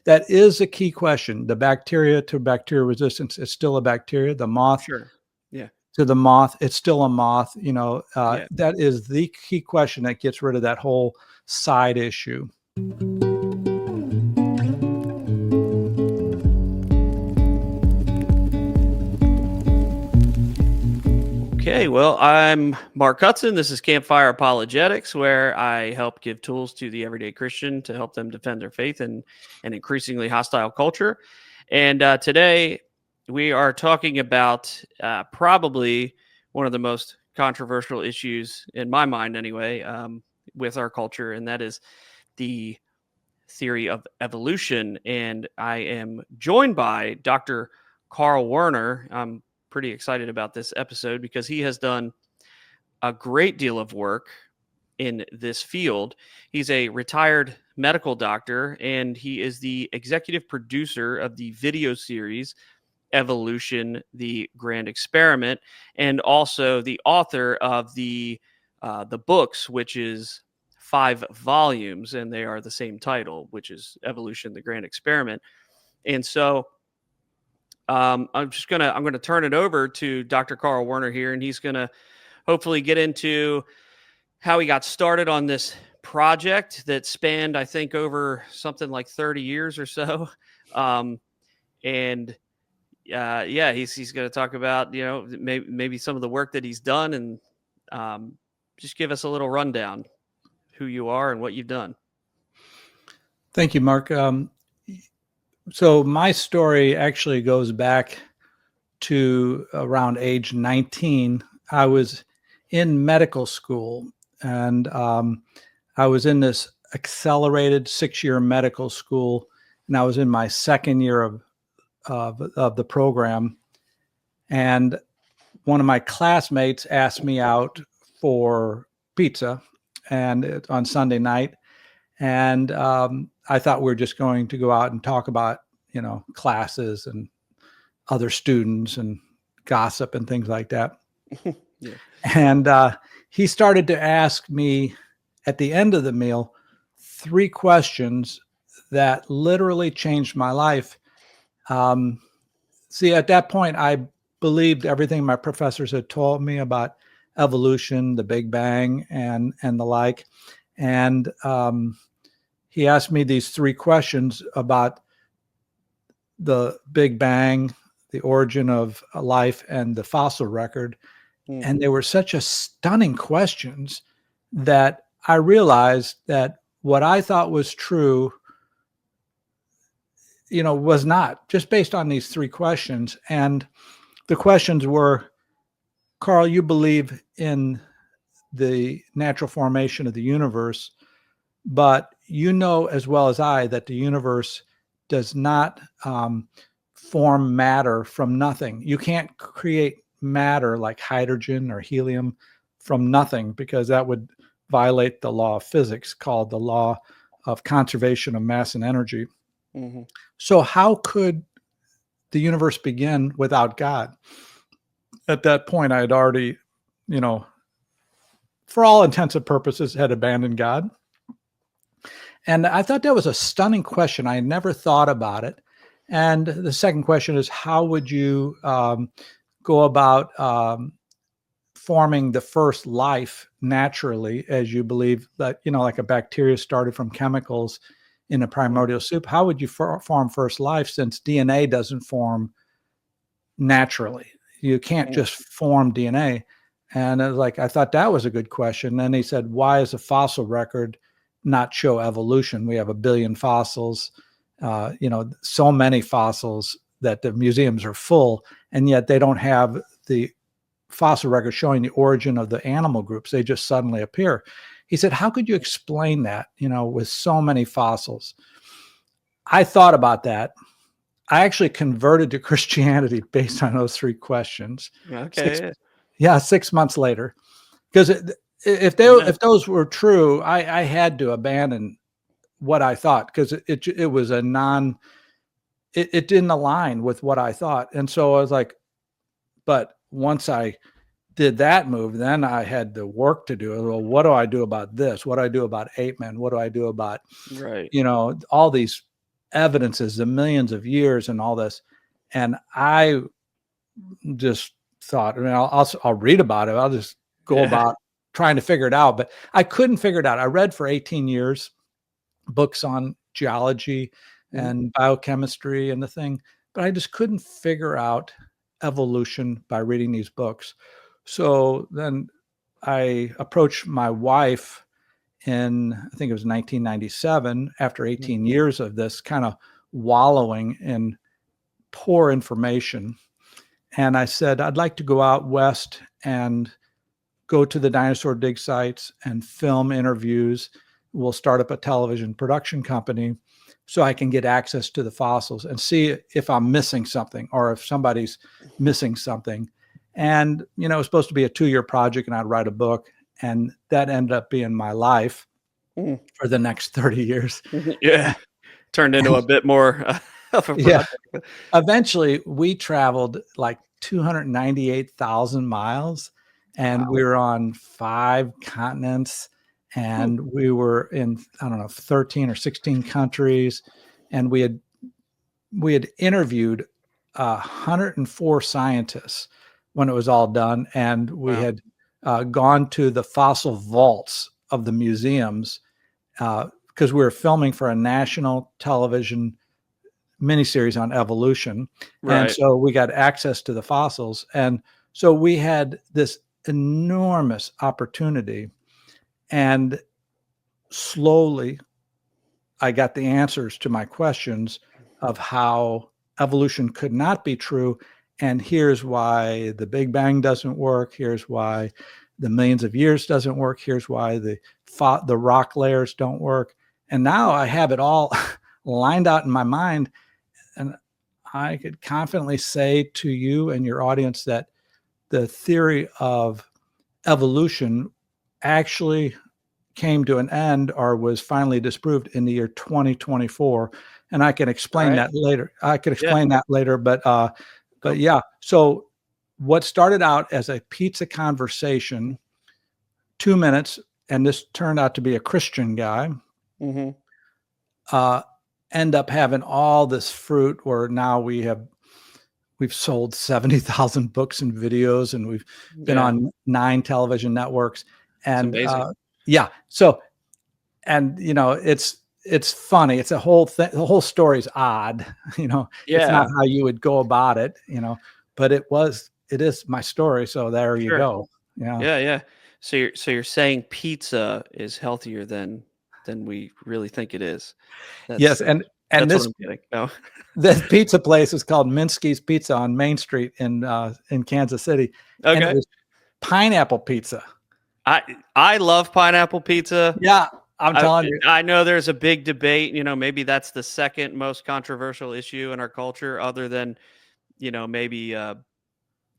that is a key question. The bacteria to bacterial resistance is still a bacteria. The moth Sure. Yeah. to the moth, it's still a moth. Yeah. That is the key question that gets rid of that whole side issue. Okay, well, I'm Mark Hudson. This is Campfire Apologetics, where I help give tools to the everyday Christian to help them defend their faith in an increasingly hostile culture. And today we are talking about probably one of the most controversial issues, in my mind anyway, with our culture, and that is the theory of evolution. And I am joined by Dr. Carl Werner. I'm pretty excited about this episode because he has done a great deal of work in this field. He's a retired medical doctor, and he is the executive producer of the video series Evolution, the Grand Experiment, and also the author of the books, which is 5 volumes, and they are the same title, which is Evolution, the Grand Experiment. And so I'm gonna turn it over to Dr. Carl Werner here, and he's gonna hopefully get into how he got started on this project that spanned, I think, over something like 30 years or so. And yeah, he's going to talk about maybe some of the work that he's done, and just give us a little rundown who you are and what you've done. Thank you, Mark. So my story actually goes back to around age 19. I was in medical school, and I was in this accelerated 6-year medical school, and I was in my second year of the program. And one of my classmates asked me out for pizza and on Sunday night. And I thought we were just going to go out and talk about, classes and other students and gossip and things like that. Yeah. And he started to ask me at the end of the meal 3 questions that literally changed my life. See, at that point, I believed everything my professors had told me about evolution, the Big Bang, and the like. And he asked me these 3 questions about the Big Bang, the origin of life, and the fossil record. Mm-hmm. And they were such stunning questions that I realized that what I thought was true, was not, just based on these 3 questions. And the questions were, Carl, you believe in the natural formation of the universe, but you know as well as I that the universe does not form matter from nothing. You can't create matter like hydrogen or helium from nothing, because that would violate the law of physics called the law of conservation of mass and energy. Mm-hmm. So how could the universe begin without God? At that point, I had already, for all intents and purposes, had abandoned God. And I thought that was a stunning question. I had never thought about it. And the second question is, how would you go about forming the first life naturally, as you believe that, like a bacteria started from chemicals in a primordial soup? How would you form first life, since DNA doesn't form naturally? You can't just form DNA. And I thought that was a good question. Then he said, why is a fossil record not show evolution? We have 1 billion fossils, so many fossils that the museums are full, and yet they don't have the fossil record showing the origin of the animal groups. They just suddenly appear. He said, how could you explain that, with so many fossils? I thought about that. I actually converted to Christianity based on those 3 questions. Okay. 6 months later, because if those were true, I had to abandon what I thought, because it was it didn't align with what I thought. And so I was like, but once I did that move, then I had the work to do. Well, what do I do about this? What do I do about ape men? What do I do about, right, all these evidences, the millions of years and all this. And I just thought, I mean, I'll read about it. I'll just go Yeah. about trying to figure it out, but I couldn't figure it out. I read for 18 years books on geology and biochemistry and the thing, but I just couldn't figure out evolution by reading these books. So then I approached my wife in, I think it was 1997, after 18 years of this kind of wallowing in poor information. And I said, I'd like to go out west and go to the dinosaur dig sites and film interviews. We'll start up a television production company so I can get access to the fossils and see if I'm missing something or if somebody's missing something. And, you know, it was supposed to be a 2-year project and I'd write a book. And that ended up being my life for the next 30 years. Yeah. Turned into a bit more of a Yeah. project. Eventually, we traveled like 298,000 miles and we were on 5 continents and we were in, I don't know, 13 or 16 countries. And we had interviewed 104 scientists when it was all done. And we Wow. had gone to the fossil vaults of the museums because we were filming for a national television miniseries on evolution. And Right. so we got access to the fossils. And so we had this enormous opportunity. And slowly I got the answers to my questions of how evolution could not be true. And here's why the Big Bang doesn't work. Here's why the millions of years doesn't work. Here's why the rock layers don't work. And now I have it all lined out in my mind. And I could confidently say to you and your audience that the theory of evolution actually came to an end or was finally disproved in the year 2024. And I can explain that later. But yeah. So what started out as a pizza conversation, 2 minutes, and this turned out to be a Christian guy, end up having all this fruit where now we've sold 70,000 books and videos, and we've been on 9 television networks. And yeah, so, and you know, it's funny. It's a whole thing. The whole story's odd, you know. It's not how you would go about it, you know, but it is my story. So there you go. Yeah. So you're saying pizza is healthier than we really think it is. Yes, and that's this what I'm getting. No. this pizza place is called Minsky's Pizza on Main Street in Kansas City, and it was pineapple pizza. I love pineapple pizza. Yeah, I'm telling you. I know there's a big debate. You know, maybe that's the second most controversial issue in our culture, other than, you know, maybe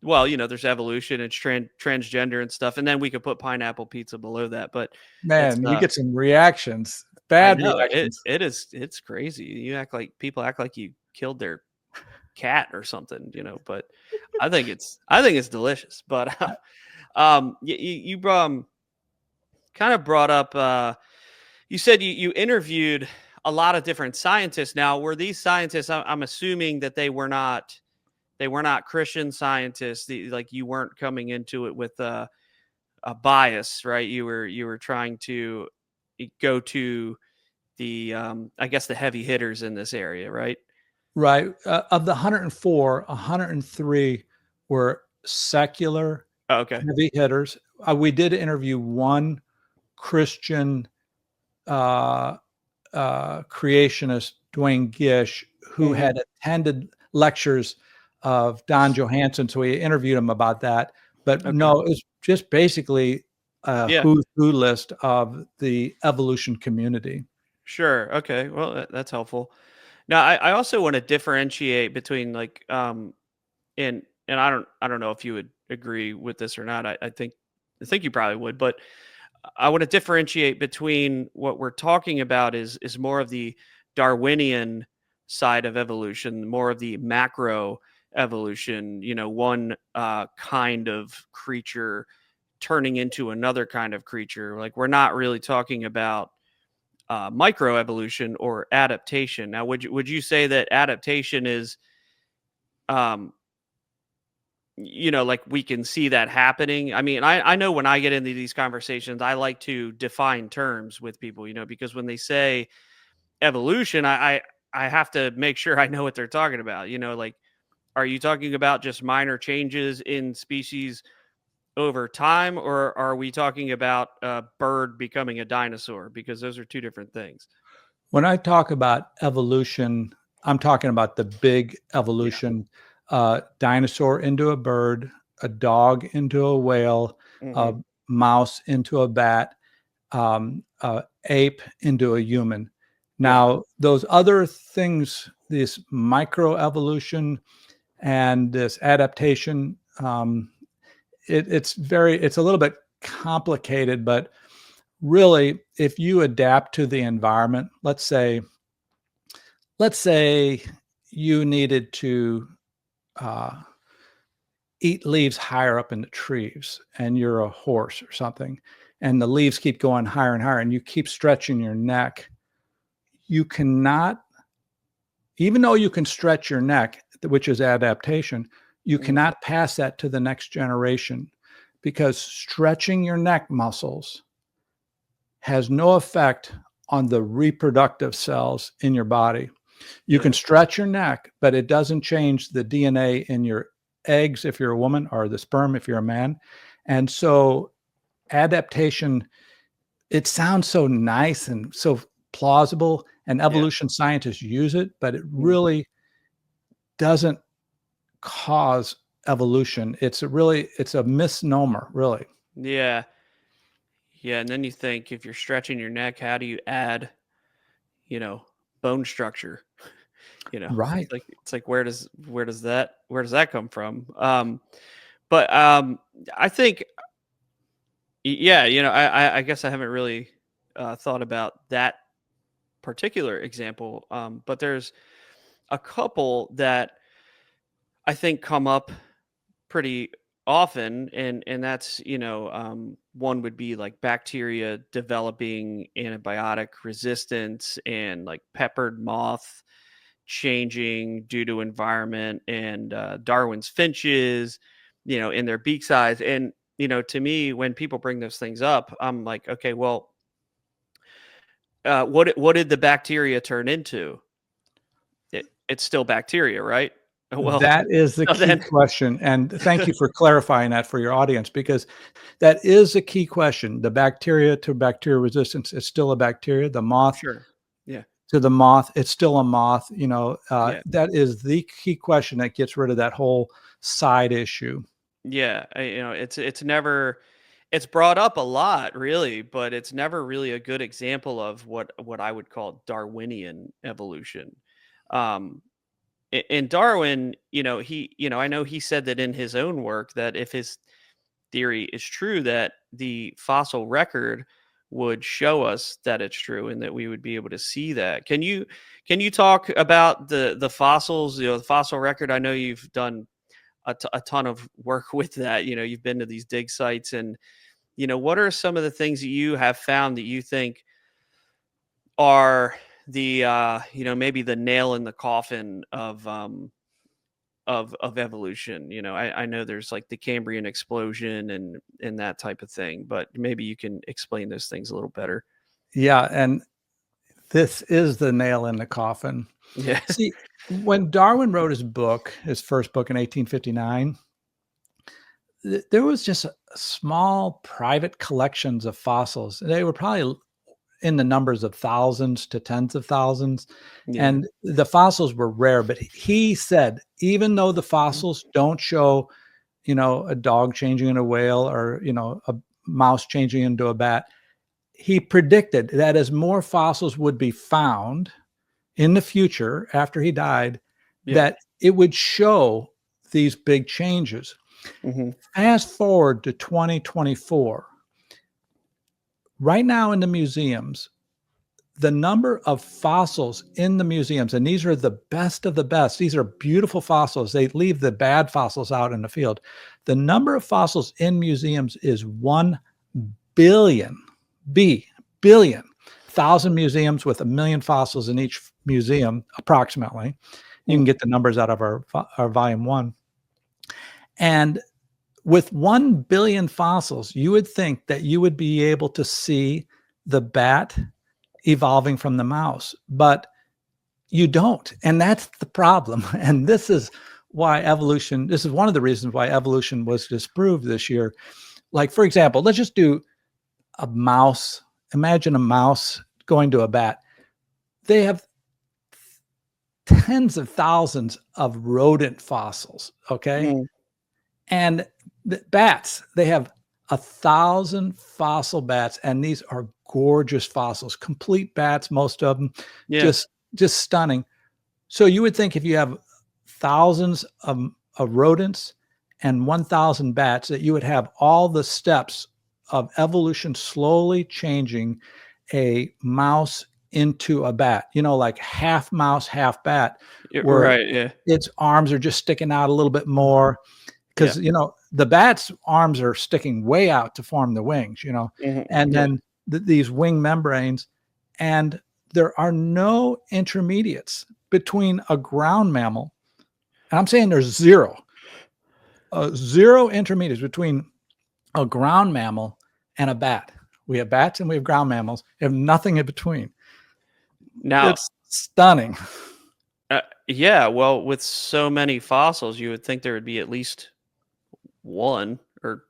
well, you know, there's evolution and transgender and stuff, and then we could put pineapple pizza below that. But Man, you get some reactions, bad reactions. It's crazy. People act like you killed their cat or something, you know. But I think it's delicious. But you kind of brought up. You said you interviewed a lot of different scientists. Now, were these scientists? I'm assuming that they were not Christian scientists. Like, you weren't coming into it with a bias, right? You were trying to go to the I guess the heavy hitters in this area, right? Right. Of the 104, 103 were secular heavy hitters. We did interview one Christian creationist, Dwayne Gish, who had attended lectures of Don Johansson. So we interviewed him about that. But no, it's just basically a who's who list of the evolution community. Sure. Okay. Well, that's helpful. Now, I also want to differentiate between, like, and I don't know if you would agree with this or not. I think you probably would, but I want to differentiate between what we're talking about is more of the Darwinian side of evolution, more of the macro evolution, you know, one kind of creature turning into another kind of creature. Like, we're not really talking about microevolution or adaptation. Now, would you say that adaptation is, um, like we can see that happening? I mean, I know when I get into these conversations, I like to define terms with people, because when they say evolution, I have to make sure I know what they're talking about. Like, are you talking about just minor changes in species over time, or are we talking about a bird becoming a dinosaur? Because those are two different things. When I talk about evolution, I'm talking about the big Yeah. evolution, dinosaur into a bird, a dog into a whale, a Hmm. mouse into a bat, ape into a human. Yeah. Now, those other things, this microevolution and this adaptation, it's a little bit complicated, but really, if you adapt to the environment, let's say you needed to uh, eat leaves higher up in the trees, and you're a horse or something, and the leaves keep going higher and higher, and you keep stretching your neck. You cannot, even though you can stretch your neck, which is adaptation, you Hmm. cannot pass that to the next generation, because stretching your neck muscles has no effect on the reproductive cells in your body. You Yeah. can stretch your neck, but it doesn't change the DNA in your eggs if you're a woman, or the sperm if you're a man. And so adaptation, it sounds so nice and so plausible, and Yeah. evolution scientists use it, but it Mhm. really doesn't cause evolution. It's a misnomer, really. Yeah. Yeah. And then you think, if you're stretching your neck, how do you add, you know, bone structure? Right. It's like, where does that come from? But I think, yeah, I guess I haven't really thought about that particular example. But there's a couple that I think come up pretty often, and that's, one would be like bacteria developing antibiotic resistance, and like peppered moth changing due to environment, and Darwin's finches, in their beak size. And to me, when people bring those things up, I'm like, okay, well, what did the bacteria turn into? It's still bacteria, right? Well, That is the so key then, question, and thank you for clarifying that for your audience, because that is a key question. The bacteria to bacteria resistance is still a bacteria. The moth sure, yeah, to the moth, it's still a moth. yeah. That is the key question that gets rid of that whole side issue. Yeah, it's brought up a lot, really, but it's never really a good example of what I would call Darwinian evolution. Um, and Darwin, I know he said that in his own work, that if his theory is true, that the fossil record would show us that it's true, and that we would be able to see that. Can you talk about the fossils, the fossil record? I know you've done a ton of work with that. You've been to these dig sites, and what are some of the things that you have found that you think are the maybe the nail in the coffin of evolution? I know there's like the Cambrian explosion and that type of thing, but maybe you can explain those things a little better. Yeah, and this is the nail in the coffin. Yeah. See, when Darwin wrote his first book in 1859, there was just small private collections of fossils. They were probably in the numbers of thousands to tens of thousands, Yeah. and the fossils were rare. But he said, even though the Mhm. fossils don't show, a dog changing into a whale, or a mouse changing into a bat, he predicted that as more fossils would be found in the future after he died, Yeah. that it would show these big changes. Hmm. Fast forward to 2024. Right now in the museums, the number of fossils in the museums, and these are the best of the best, these are beautiful fossils. They leave the bad fossils out in the field. The number of fossils in museums is 1 billion, billion 1,000 museums with 1 million fossils in each museum, approximately. You can get the numbers out of our volume 1. And with 1 billion fossils, you would think that you would be able to see the bat evolving from the mouse, but you don't. And that's the problem. And this is one of the reasons why evolution was disproved this year. Like, for example, let's just do a mouse. Imagine a mouse going to a bat. They have tens of thousands of rodent fossils, okay? And the bats, they have 1,000 fossil bats, and these are gorgeous fossils, complete bats, most of them, just stunning. So you would think if you have thousands of rodents and 1,000 bats, that you would have all the steps of evolution slowly changing a mouse into a bat, like half mouse, half bat, where its arms are just sticking out a little bit more. Because, the bat's arms are sticking way out to form the wings, and then these wing membranes, and there are no intermediates between a ground mammal. And I'm saying there's zero intermediates between a ground mammal and a bat. We have bats and we have ground mammals. We have nothing in between. Now, it's stunning. Well, with so many fossils, you would think there would be at least one or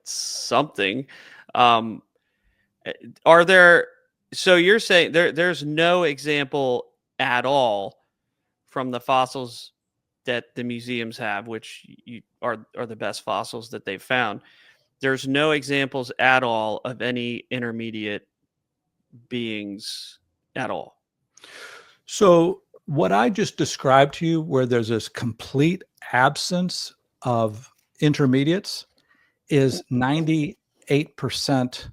something. Are there, so you're saying there's no example at all from the fossils that the museums have, which are the best fossils that they've found. There's no examples at all of any intermediate beings at all. So what I just described to you, where there's this complete absence of intermediates, is 98%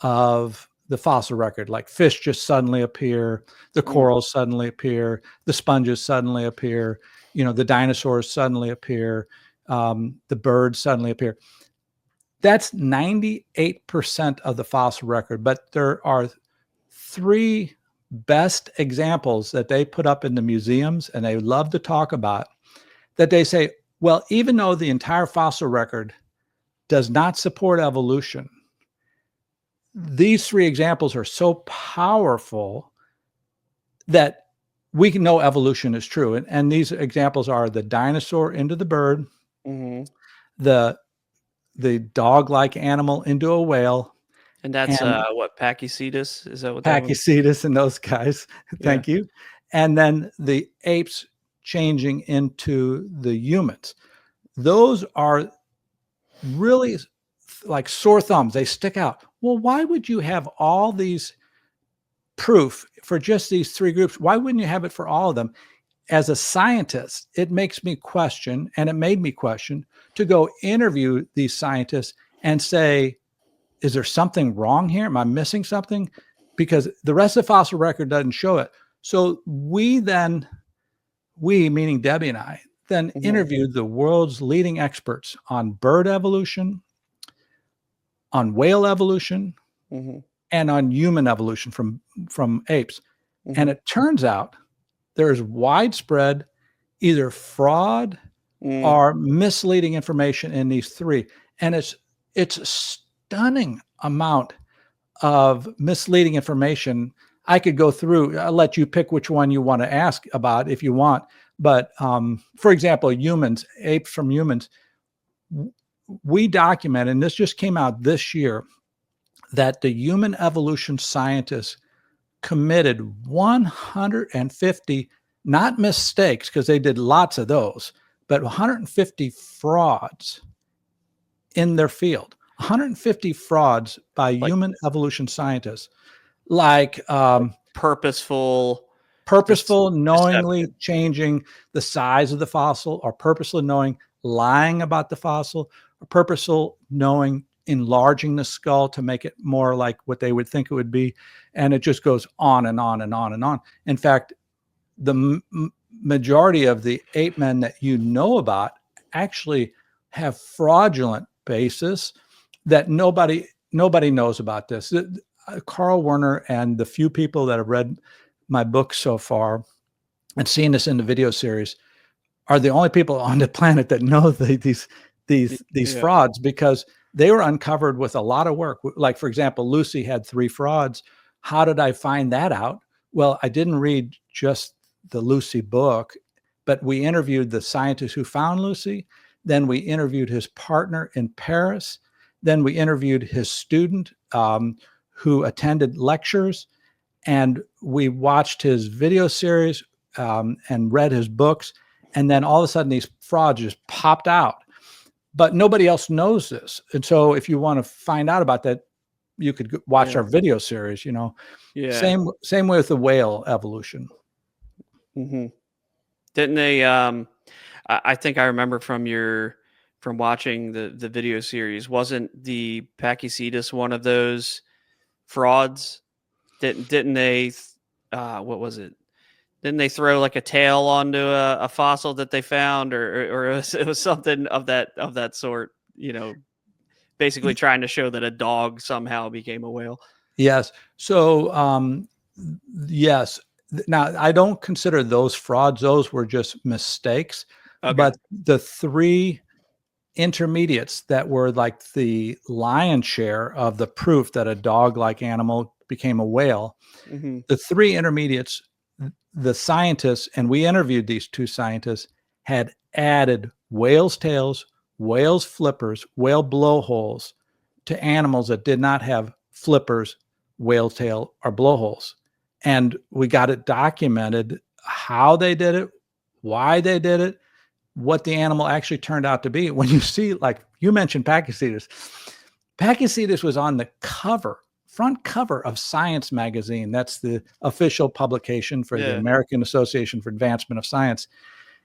of the fossil record. Like fish just suddenly appear, the corals suddenly appear, the sponges suddenly appear, the dinosaurs suddenly appear, the birds suddenly appear. That's 98% of the fossil record. But there are 3 best examples that they put up in the museums, and they love to talk about, that they say, well, even though the entire fossil record does not support evolution, these 3 examples are so powerful that we can know evolution is true. And these examples are the dinosaur into the bird, the dog-like animal into a whale. And that's what, Pachycetus? Is that what Pachycetus and those guys. Thank you. And then the apes changing into the humans. Those are really like sore thumbs. They stick out. Well, why would you have all these proof for just these 3 groups? Why wouldn't you have it for all of them? As a scientist, it makes me question, and it made me question, to go interview these scientists and say, is there something wrong here? Am I missing something? Because the rest of the fossil record doesn't show it. So we, meaning Debbie and I, then interviewed the world's leading experts on bird evolution, on whale evolution, and on human evolution from apes. And it turns out there's widespread either fraud or misleading information in these 3. And it's a stunning amount of misleading information. I could go through, I'll let you pick which one you want to ask about if you want. But for example, humans, apes from humans, we document, and this just came out this year, that the human evolution scientists committed 150, not mistakes, because they did lots of those, but 150 frauds in their field. 150 frauds by human evolution scientists, like purposeful, knowingly changing the size of the fossil, or purposefully lying about the fossil, or purposeful enlarging the skull to make it more like what they would think it would be. And it just goes on and on and on and on. In fact, the majority of the ape men that you know about actually have fraudulent basis that nobody knows about this. Carl Werner and the few people that have read my book so far and seen this in the video series are the only people on the planet that know these Yeah. frauds, because they were uncovered with a lot of work. Like, for example, Lucy had 3 frauds. How did I find that out? Well, I didn't read just the Lucy book, but we interviewed the scientist who found Lucy. Then we interviewed his partner in Paris. Then we interviewed his student who attended lectures. And we watched his video series and read his books. And then all of a sudden, these frauds just popped out. But nobody else knows this. And so if you want to find out about that, you could watch our video series, Yeah. Same way with the whale evolution. Mm-hmm. Didn't they, I think I remember from watching the video series, wasn't the Pachycetus one of those frauds? Didn't they, what was it? Didn't they throw like a tail onto a fossil that they found, or it was something of that sort? Basically trying to show that a dog somehow became a whale. Yes. So yes. Now, I don't consider those frauds; those were just mistakes. Okay. But the 3 intermediates that were like the lion's share of the proof that a dog-like animal became a whale, mm-hmm. the 3 intermediates, the scientists, and we interviewed these 2 scientists, had added whales' tails, whales' flippers, whale blowholes to animals that did not have flippers, whale tail, or blowholes. And we got it documented how they did it, why they did it, what the animal actually turned out to be. When you see, like you mentioned, Pachycetus was on the front cover of Science magazine. That's the official publication for the American Association for Advancement of Science.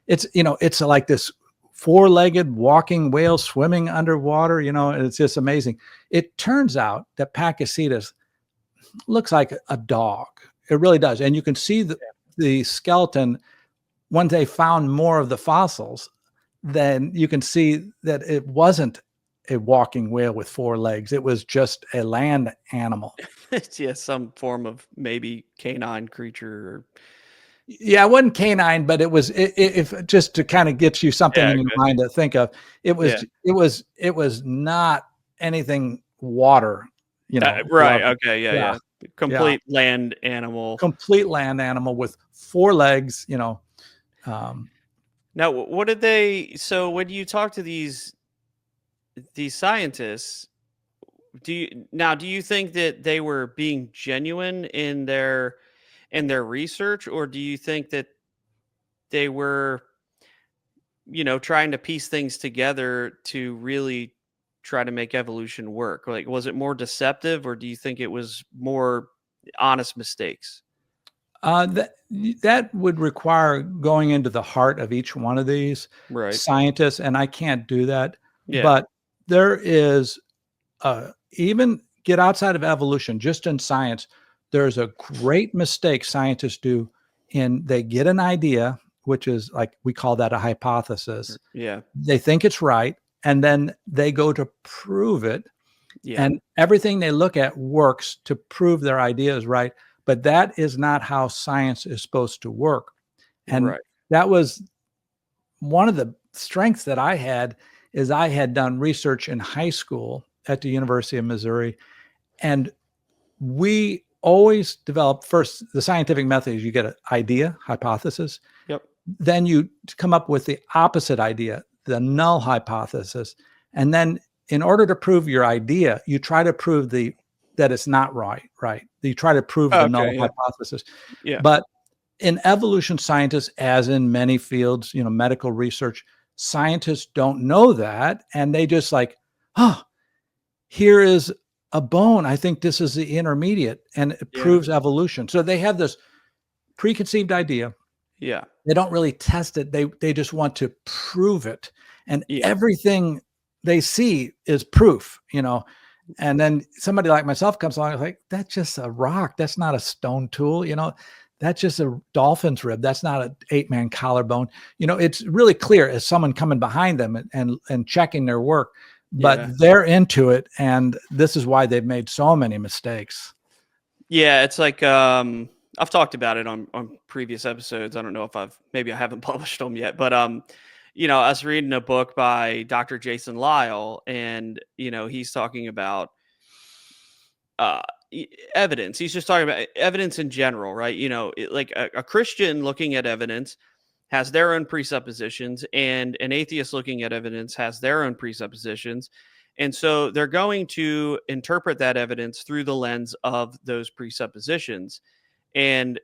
It's, it's like this 4-legged walking whale swimming underwater, and it's just amazing. It turns out that Pachycetus looks like a dog. It really does. And you can see the skeleton. When they found more of the fossils, then you can see that it wasn't a walking whale with 4 legs. It was just a land animal. Some form of maybe canine creature. Yeah, it wasn't canine, but it was, if just to kind of get you something in your mind to think of, it was not anything water, right. Okay. Yeah. Complete land animal. Complete land animal with 4 legs, Now, what did they? So when you talk to these scientists, do you think that they were being genuine in their research, or do you think that they were, trying to piece things together to really try to make evolution work? Like, was it more deceptive, or do you think it was more honest mistakes? That would require going into the heart of each one of these scientists, and I can't do that. Yeah. But there is, even get outside of evolution, just in science, there's a great mistake scientists do they get an idea, which is like, we call that a hypothesis. Yeah. They think it's right, and then they go to prove it. Yeah. And everything they look at works to prove their idea is right. But that is not how science is supposed to work. And that was one of the strengths that I had, is I had done research in high school at the University of Missouri. And we always develop first the scientific method is you get an idea, hypothesis. Yep. Then you come up with the opposite idea, the null hypothesis. And then in order to prove your idea, you try to prove that it's not right. You try to prove the null hypothesis. Yeah. But in evolution scientists, as in many fields, medical research, scientists don't know that. And they just like, here is a bone. I think this is the intermediate, and it proves evolution. So they have this preconceived idea. Yeah. They don't really test it. They just want to prove it. And everything they see is proof, and then somebody like myself comes along and like, that's just a rock. That's not a stone tool. That's just a dolphin's rib. That's not an 8-man collarbone. It's really clear as someone coming behind them and checking their work, but they're into it. And this is why they've made so many mistakes. Yeah, it's like I've talked about it on previous episodes. I don't know if maybe I haven't published them yet, but I was reading a book by Dr. Jason Lyle, and he's talking about uh evidence. He's just talking about evidence in general, right? Like a Christian looking at evidence has their own presuppositions, and an atheist looking at evidence has their own presuppositions. And so they're going to interpret that evidence through the lens of those presuppositions. And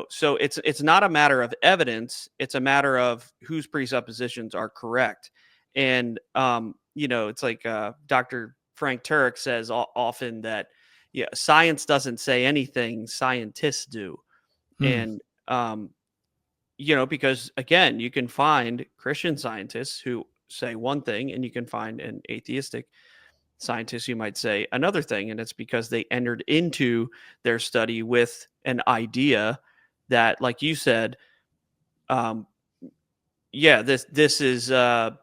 so it's not a matter of evidence, it's a matter of whose presuppositions are correct. And it's like Dr. Frank Turek says often that science doesn't say anything, scientists do. Mm. And because again, you can find Christian scientists who say one thing, and you can find an atheistic scientist who might say another thing, and it's because they entered into their study with an idea that, like you said, this is a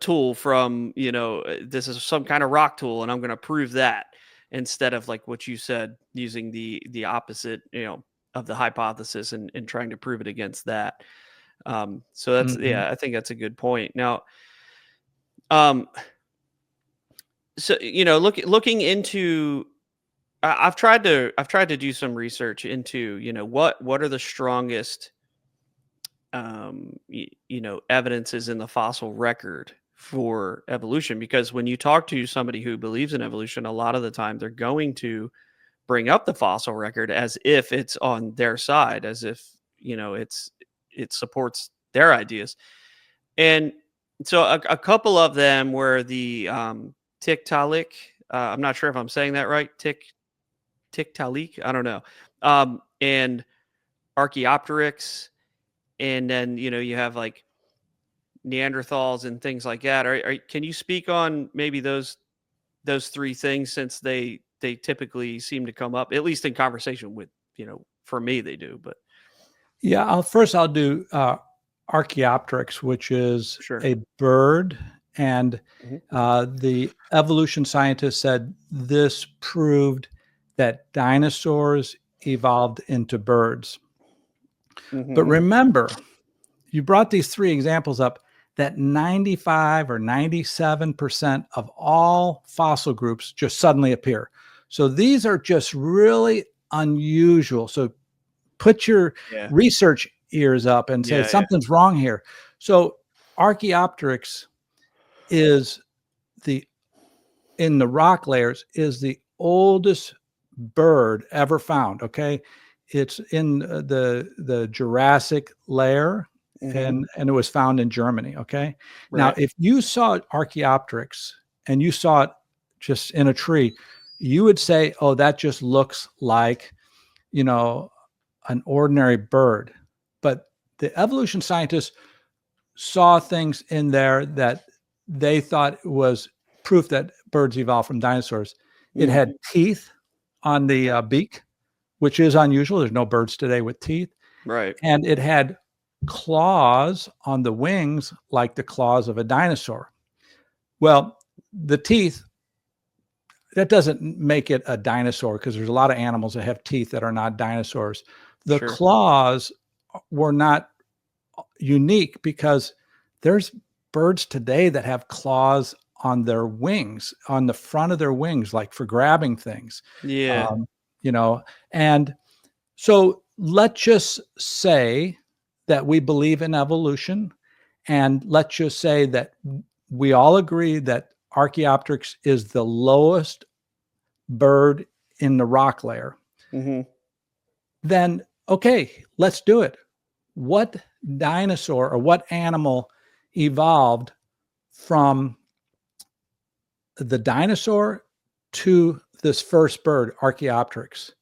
tool from this is some kind of rock tool, and I'm going to prove that, instead of like what you said, using the opposite of the hypothesis and trying to prove it against that. So that's Mhm. I think that's a good point. Now, so looking into, I've tried to do some research into what are the strongest evidences in the fossil record for evolution, because when you talk to somebody who believes in evolution, a lot of the time they're going to bring up the fossil record as if it's on their side, as if it supports their ideas. And so a couple of them were the Tiktaalik. I'm not sure if I'm saying that right. Tiktaalik. I don't know. And Archaeopteryx, and then you have like Neanderthals and things like that. Can you speak on maybe those three things, since they typically seem to come up, at least in conversation with for me they do, but Yeah, I'll do Archaeopteryx, which is sure. a bird, and Mhm. the evolution scientists said this proved that dinosaurs evolved into birds. But Mhm. remember, you brought these three examples up, that 95 or 97% of all fossil groups just suddenly appear. So these are just really unusual. So put your Yeah. research ears up and say Yeah, yeah. something's wrong here. So Archaeopteryx is the in the rock layers is the oldest bird ever found. Okay, it's in the Jurassic layer, Mhm. and it was found in Germany. Okay, now Right. if you saw Archaeopteryx and you saw it just in a tree, you would say, "Oh, that just looks like you know an ordinary bird." But the evolution scientists saw things in there that they thought was proof that birds evolved from dinosaurs. It had Mhm. teeth on the beak, which is unusual. There's no birds today with teeth. Right. And it had claws on the wings, like the claws of a dinosaur. Well, the teeth, that doesn't make it a dinosaur, because there's a lot of animals that have teeth that are not dinosaurs. The Sure. claws were not unique, because there's birds today that have claws on their wings, on the front of their wings, like for grabbing things. Yeah. Um, you know, and so let's just say that we believe in evolution, and let's just say that we all agree that Archaeopteryx is the lowest bird in the rock layer. Mhm. Then, okay, let's do it. What dinosaur or what animal evolved from the dinosaur to this first bird, Archaeopteryx?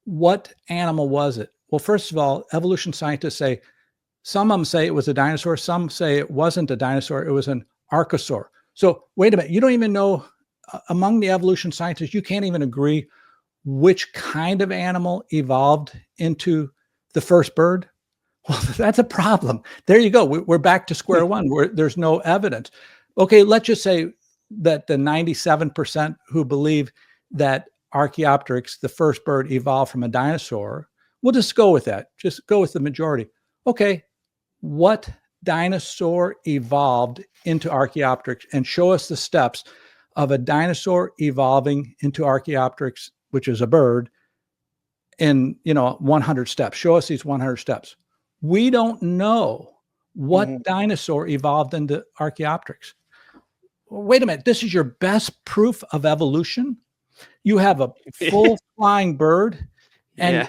What animal was it? Well, first of all, evolution scientists say, some of them say it was a dinosaur, some say it wasn't a dinosaur, it was an archosaur. So wait a minute, you don't even know, among the evolution scientists, you can't even agree which kind of animal evolved into the first bird. Well, that's a problem. There you go. We're back to square one, where there's no evidence. Okay, let's just say that the 97% who believe that Archaeopteryx, the first bird, evolved from a dinosaur. We'll just go with that. Just go with the majority. Okay, what dinosaur evolved into Archaeopteryx, and show us the steps of a dinosaur evolving into Archaeopteryx, which is a bird, in 100 steps. Show us these 100 steps. We don't know what dinosaur evolved into Archaeopteryx. Wait a minute, this is your best proof of evolution? You have a full flying bird, and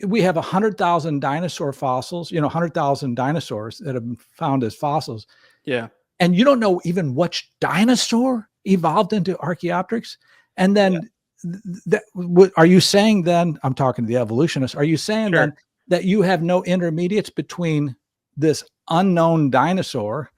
we have 100,000 dinosaur fossils, 100,000 dinosaurs that have been found as fossils. Yeah. And you don't know even which dinosaur evolved into Archaeopteryx. And then are you saying then, I'm talking to the evolutionists, are you saying then that you have no intermediates between this unknown dinosaur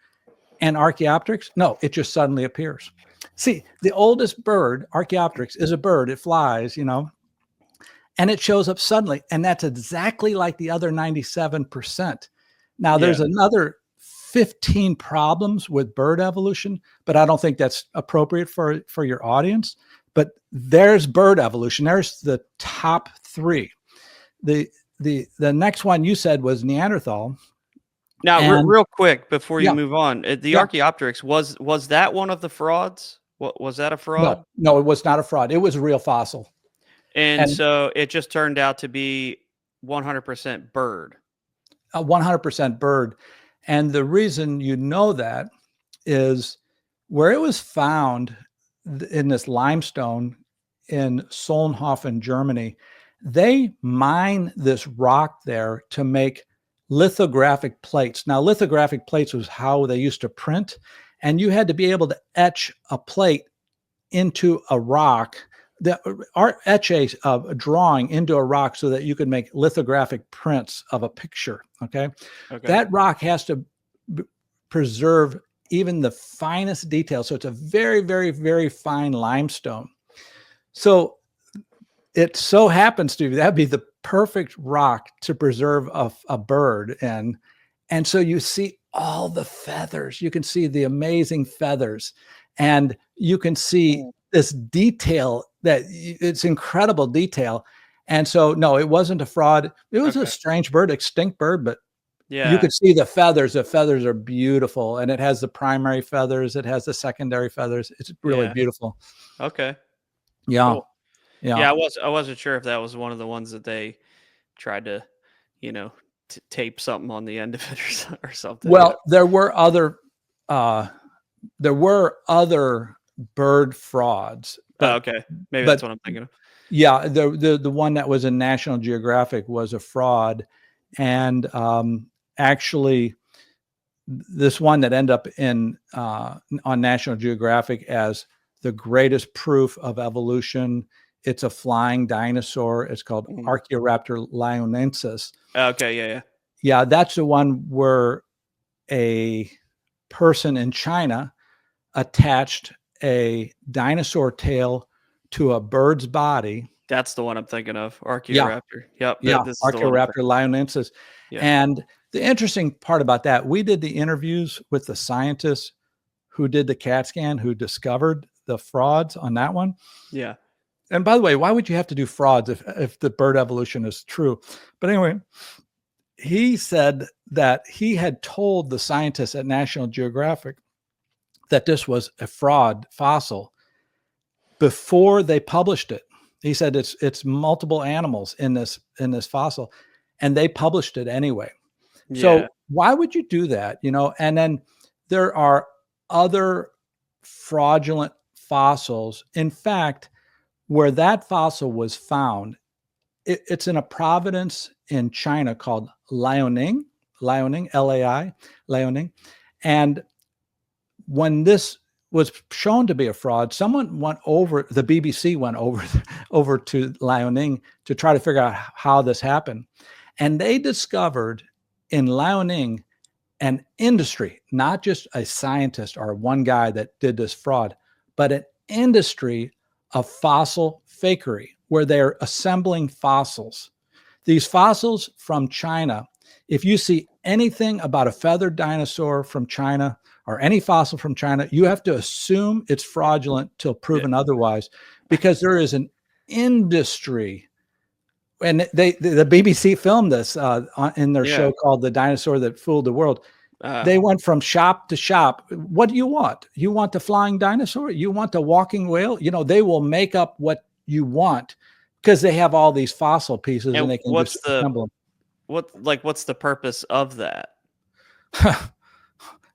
and Archaeopteryx? No, it just suddenly appears. See, the oldest bird, Archaeopteryx, is a bird. It flies, and it shows up suddenly. And that's exactly like the other 97%. Now, there's another 15 problems with bird evolution, but I don't think that's appropriate for your audience. But there's bird evolution. There's the top 3. The next one you said was Neanderthal. Now, real quick before you move on, the Archaeopteryx, was that one of the frauds? Was that a fraud? No, it was not a fraud. It was a real fossil. And so it just turned out to be 100% bird. 100% bird. And the reason you know that is where it was found in this limestone in Solnhofen, Germany. They mine this rock there to make lithographic plates. Now, lithographic plates was how they used to print, and you had to be able to etch a plate into a rock, etch a drawing into a rock so that you could make lithographic prints of a picture. Okay. That rock has to preserve even the finest detail. So it's a very, very, very fine limestone. So it so happens to be that'd be the perfect rock to preserve a bird in. And so you see all the feathers. You can see the amazing feathers, and you can see this detail that it's incredible detail. And so, no, it wasn't a fraud. It was a strange bird, extinct bird, but you could see the feathers. The feathers are beautiful, and it has the primary feathers. It has the secondary feathers. It's really beautiful. Okay. Yeah. Cool. Yeah. I wasn't sure if that was one of the ones that they tried to, tape something on the end of it or something. Well, there were other bird frauds. But, maybe that's what I'm thinking of. Yeah, the one that was in National Geographic was a fraud, and actually, this one that ended up on National Geographic as the greatest proof of evolution. It's a flying dinosaur. It's called Archaeoraptor lionensis. Okay, yeah. That's the one where a person in China attached a dinosaur tail to a bird's body. That's the one I'm thinking of. Archaeoraptor. Yeah. Archaeoraptor lionensis. Yeah. And the interesting part about that, we did the interviews with the scientists who did the CAT scan, who discovered the frauds on that one. Yeah. And by the way, why would you have to do frauds if the bird evolution is true? But anyway, he said that he had told the scientists at National Geographic that this was a fraud fossil before they published it. He said it's multiple animals in this fossil, and they published it anyway. Yeah. So why would you do that? And then there are other fraudulent fossils. In fact, where that fossil was found, it's in a province in China called Liaoning, L-A-I, Liaoning. And when this was shown to be a fraud, someone went over, the BBC went over to Liaoning to try to figure out how this happened. And they discovered in Liaoning an industry, not just a scientist or one guy that did this fraud, but an industry of fossil fakery where they're assembling fossils. These fossils from China, if you see anything about a feathered dinosaur from China or any fossil from China, you have to assume it's fraudulent till proven otherwise, because there is an industry. And the BBC filmed this in their show called The Dinosaur That Fooled the World. They went from shop to shop. What do you want? You want the flying dinosaur? You want the walking whale? They will make up what you want because they have all these fossil pieces and they can just assemble them. What's the purpose of that?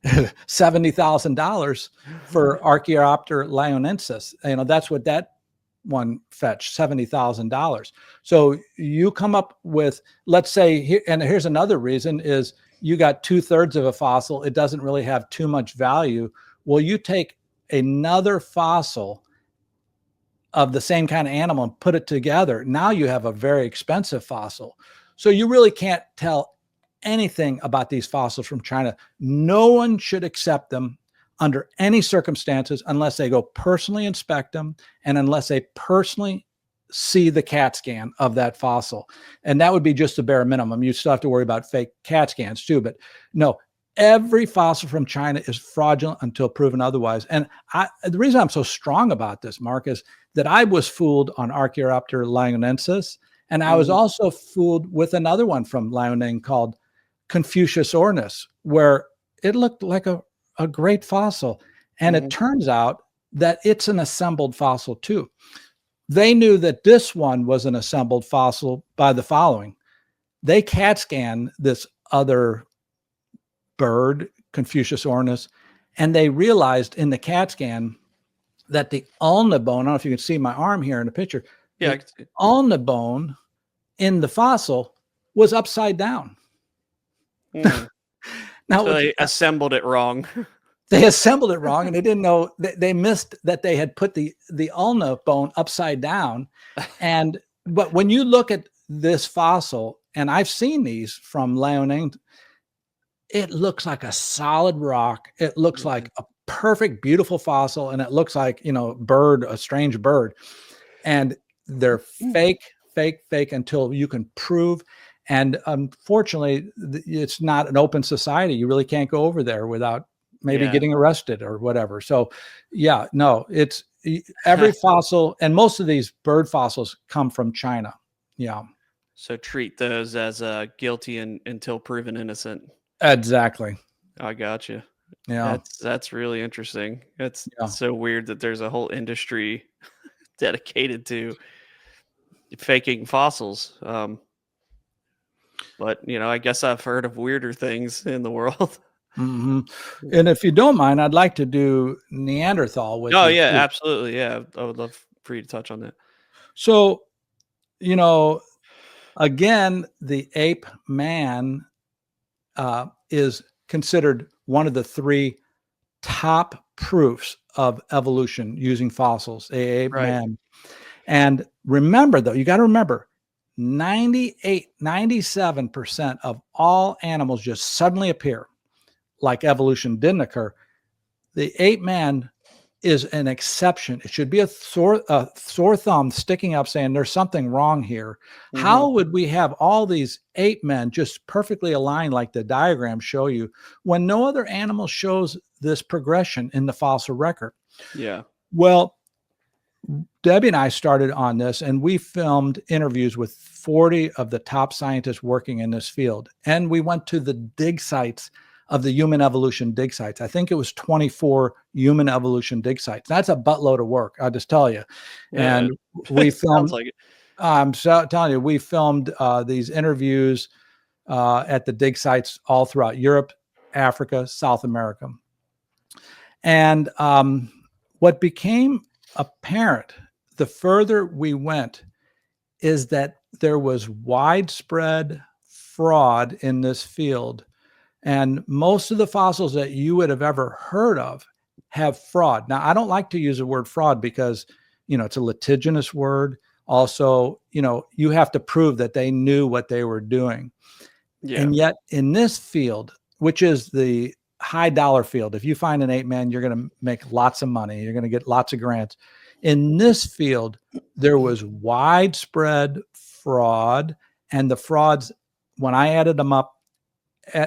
$70,000 for Archaeopter lionensis. That's what that one fetched, $70,000. So you come up with, let's say, and here's another reason is you got 2/3 of a fossil. It doesn't really have too much value. Well, you take another fossil of the same kind of animal and put it together. Now you have a very expensive fossil. So you really can't tell anything about these fossils from China. No one should accept them under any circumstances unless they go personally inspect them and unless they personally see the CAT scan of that fossil. And that would be just the bare minimum. You still have to worry about fake CAT scans too. But no, every fossil from China is fraudulent until proven otherwise. And the reason I'm so strong about this, Mark, is that I was fooled on Archaeopter lionensis. And I was also fooled with another one from Liaoning called Confucius ornis, where it looked like a great fossil. And it turns out that it's an assembled fossil too. They knew that this one was an assembled fossil by the following. They CAT scanned this other bird, Confucius ornis, and they realized in the CAT scan that the ulna bone, I don't know if you can see my arm here in the picture, the ulna bone in the fossil was upside down. Now so they assembled it wrong. They assembled it wrong, and they didn't know. They missed that they had put the ulna bone upside down. But when you look at this fossil, and I've seen these from Liaoning, it looks like a solid rock. It looks like a perfect, beautiful fossil, and it looks like a strange bird. And they're fake until you can prove. And unfortunately, it's not an open society. You really can't go over there without maybe getting arrested or whatever. So it's every fossil, and most of these bird fossils come from China. Yeah. So treat those as guilty until proven innocent. Exactly. I got you. Yeah. That's really interesting. It's so weird that there's a whole industry dedicated to faking fossils. But I guess I've heard of weirder things in the world. And if you don't mind, I'd like to do Neanderthal with you. Oh yeah, absolutely. Yeah, I would love for you to touch on that. So, again, the ape man is considered one of the 3 top proofs of evolution using fossils, ape man. And remember, though, you got to remember, 97% of all animals just suddenly appear, like evolution didn't occur. The ape man is an exception. It should be a sore thumb sticking up saying there's something wrong here. How would we have all these ape men just perfectly aligned like the diagrams show you when no other animal shows this progression in the fossil record? Yeah. Well, Debbie and I started on this, and we filmed interviews with 40 of the top scientists working in this field. And we went to the dig sites of the human evolution dig sites. I think it was 24 human evolution dig sites. That's a buttload of work, I'll just tell you. Yeah, and we filmed, like I'm telling you, we filmed these interviews at the dig sites all throughout Europe, Africa, South America. And what became apparent the further we went is that there was widespread fraud in this field. And most of the fossils that you would have ever heard of have fraud. Now, I don't like to use the word fraud because, it's a litigious word. Also, you have to prove that they knew what they were doing. Yeah. And yet in this field, which is the high dollar field, if you find an ape man, you're going to make lots of money. You're going to get lots of grants. In this field, there was widespread fraud, and the frauds, when I added them up,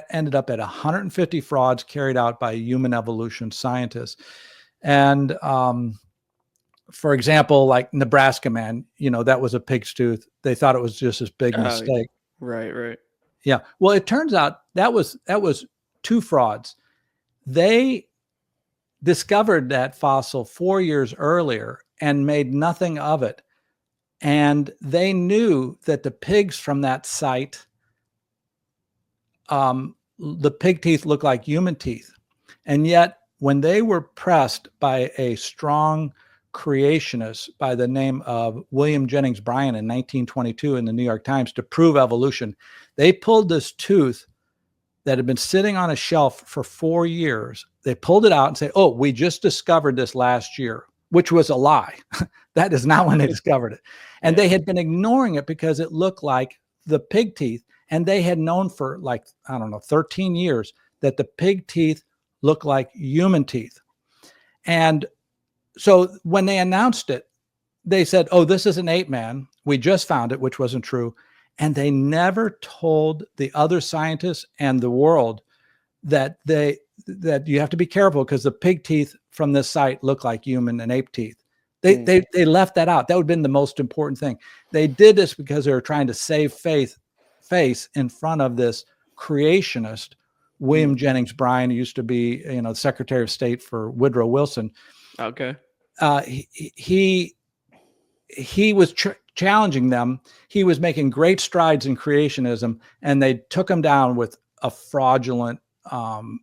ended up at 150 frauds carried out by human evolution scientists. And for example, like Nebraska man, that was a pig's tooth. They thought it was just this big Oh, mistake. right. Yeah. Well, it turns out that was two frauds. They discovered that fossil 4 years earlier and made nothing of it. And they knew that the pigs from that site, the pig teeth look like human teeth. And yet, when they were pressed by a strong creationist by the name of William Jennings Bryan in 1922 in the New York Times to prove evolution, they pulled this tooth that had been sitting on a shelf for 4 years. They pulled it out and say, "Oh, we just discovered this last year," which was a lie. That is not when they discovered it. And they had been ignoring it because it looked like the pig teeth. And they had known for 13 years that the pig teeth look like human teeth. And so when they announced it, they said, "Oh, this is an ape man. We just found it," which wasn't true. And they never told the other scientists and the world that you have to be careful because the pig teeth from this site look like human and ape teeth. They left that out. That would have been the most important thing. They did this because they were trying to save face in front of this creationist, William Jennings Bryan, who used to be, the Secretary of State for Woodrow Wilson. Okay. He was challenging them. He was making great strides in creationism, and they took him down with a fraudulent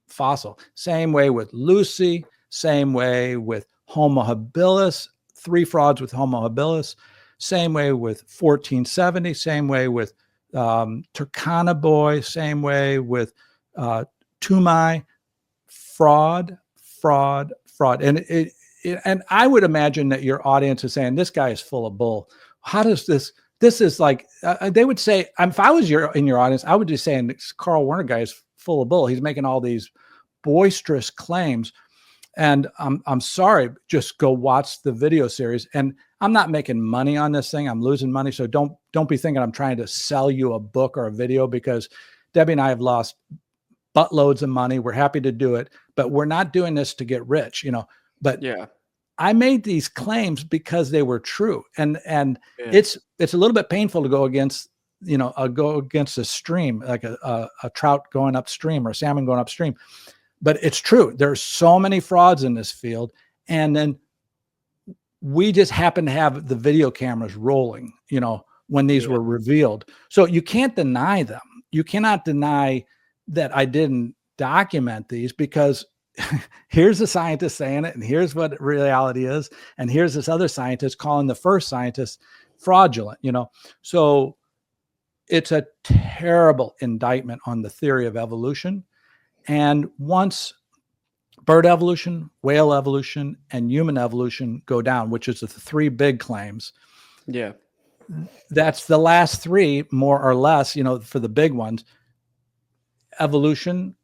fossil. Same way with Lucy, same way with Homo habilis, 3 frauds with Homo habilis, same way with 1470, same way with Turkana boy, same way with Tumai, fraud. And and I would imagine that your audience is saying, "This guy is full of bull. How does this is like," they would say, if I was in your audience, I would be saying, "This Carl Werner guy is full of bull. He's making all these boisterous claims." And I'm sorry, just go watch the video series. And I'm not making money on this thing. I'm losing money. So don't be thinking I'm trying to sell you a book or a video, because Debbie and I have lost buttloads of money. We're happy to do it, but we're not doing this to get rich, But Yeah. I made these claims because they were true. And it's a little bit painful to go against, a stream, like a trout going upstream or a salmon going upstream. But it's true. There's so many frauds in this field. And then we just happen to have the video cameras rolling, when these were revealed. So you can't deny them. You cannot deny that I didn't document these, because here's the scientist saying it, and here's what reality is, and here's this other scientist calling the first scientist fraudulent, So it's a terrible indictment on the theory of evolution. And once bird evolution, whale evolution, and human evolution go down, which is the 3 big claims, that's the last 3, more or less, for the big ones. Evolution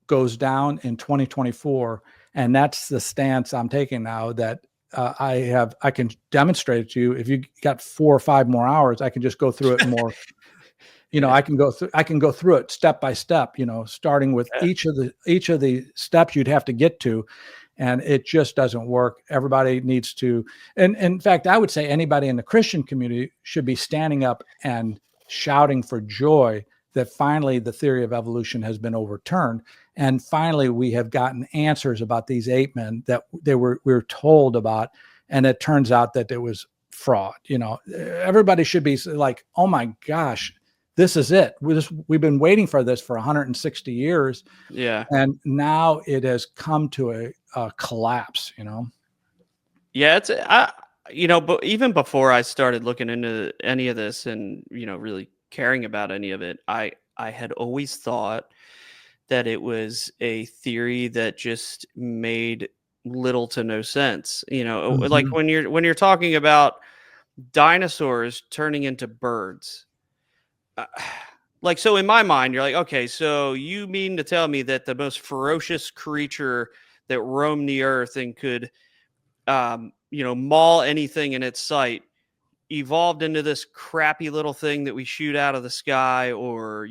goes down in 2024. And that's the stance I'm taking now, that I can demonstrate it to you. If you got 4 or 5 more hours, I can just go through it more. I can go through it step by step, starting with each of the steps you'd have to get to. And it just doesn't work. Everybody needs to, and in fact, I would say anybody in the Christian community should be standing up and shouting for joy that finally the theory of evolution has been overturned. And finally, we have gotten answers about these ape men that we were told about. And it turns out that it was fraud. Everybody should be like, "Oh my gosh, this is it. We've been waiting for this for 160 years. Yeah. And now it has come to a collapse, Yeah. But even before I started looking into any of this and, really caring about any of it, I had always thought that it was a theory that just made little to no sense. Like when you're talking about dinosaurs turning into birds. So in my mind, you're like, okay, so you mean to tell me that the most ferocious creature that roamed the earth and could, maul anything in its sight evolved into this crappy little thing that we shoot out of the sky, or,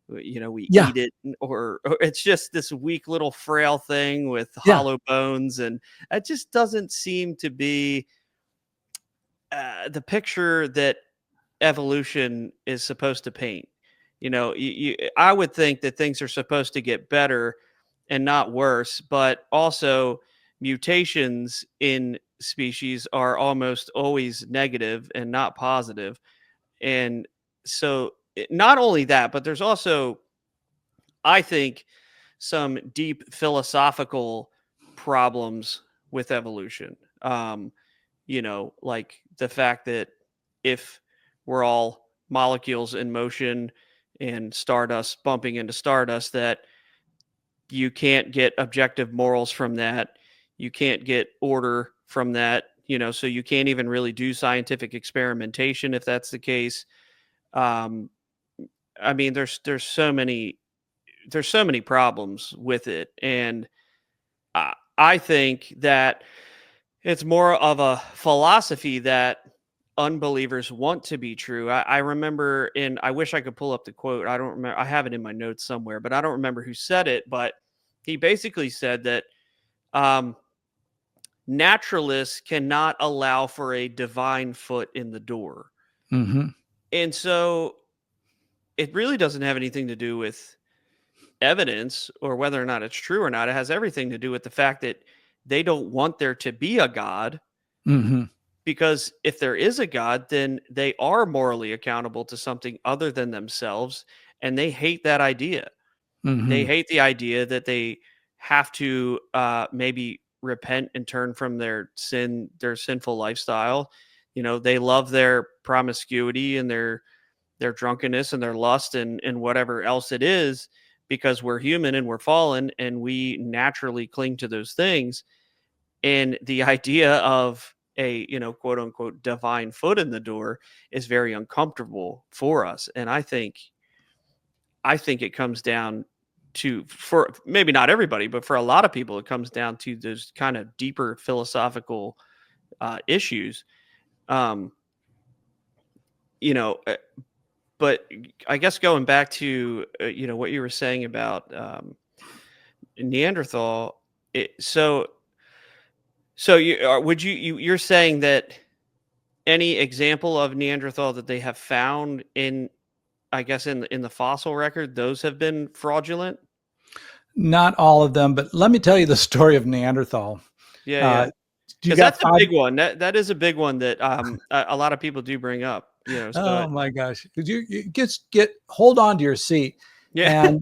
we Yeah. eat it, or it's just this weak little frail thing with Yeah. hollow bones, and it just doesn't seem to be the picture that evolution is supposed to paint. I would think that things are supposed to get better and not worse, but also mutations in species are almost always negative and not positive. And so, not only that, but there's also, I think, some deep philosophical problems with evolution. Like the fact that if we're all molecules in motion and stardust bumping into stardust, that you can't get objective morals from that. You can't get order from that, so you can't even really do scientific experimentation if that's the case. Um, I mean, there's so many problems with it, and I think that it's more of a philosophy that unbelievers want to be true. I remember I wish I could pull up the quote. I don't remember. I have it in my notes somewhere, but I don't remember who said it. But he basically said that um, naturalists cannot allow for a divine foot in the door. Mm-hmm. And so it really doesn't have anything to do with evidence or whether or not it's true or not. It has everything to do with the fact that they don't want there to be a God, Mm-hmm. because if there is a God, then they are morally accountable to something other than themselves. And they hate that idea. They Mm-hmm. hate the idea that they have to maybe repent and turn from their sinful lifestyle. They love their promiscuity and their drunkenness and their lust and whatever else it is, because we're human and we're fallen and we naturally cling to those things. And the idea of a, quote unquote, divine foot in the door is very uncomfortable for us. And I think it comes down to, for maybe not everybody, but for a lot of people, it comes down to those kind of deeper philosophical issues. Um, you know, uh, but I guess going back to what you were saying about Neanderthal, so you're saying that any example of Neanderthal that they have found in, I guess, in the fossil record, those have been fraudulent? Not all of them, but let me tell you the story of Neanderthal. Yeah, Uh, yeah. do you Because got that's a 5? big one. That is a big one that a lot of people do bring up. So Oh my gosh. Could you just hold on to your seat. yeah. And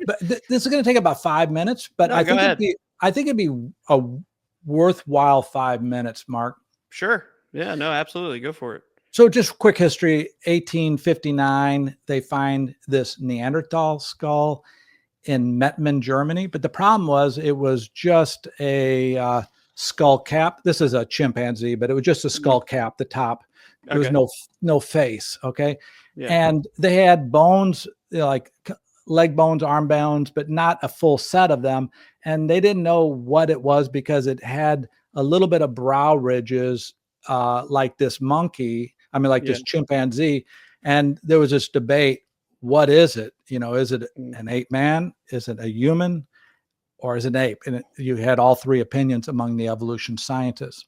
but this is going to take about 5 minutes, but No, go ahead. I think it'd be a worthwhile 5 minutes, Mark. Sure. Yeah, no, absolutely. Go for it. So just quick history, 1859, they find this Neanderthal skull in Mettmann, Germany. But the problem was it was just a skull cap. This is a chimpanzee, but it was just a skull cap, the top. There was Okay. no face. Okay. Yeah. And they had bones, like leg bones, arm bones, but not a full set of them. And they didn't know what it was because it had a little bit of brow ridges, like this monkey. I mean, like Yeah. this chimpanzee. And there was this debate. What is it? Is it Mm. an ape man? Is it a human? Or is it an ape? And you had all three opinions among the evolution scientists.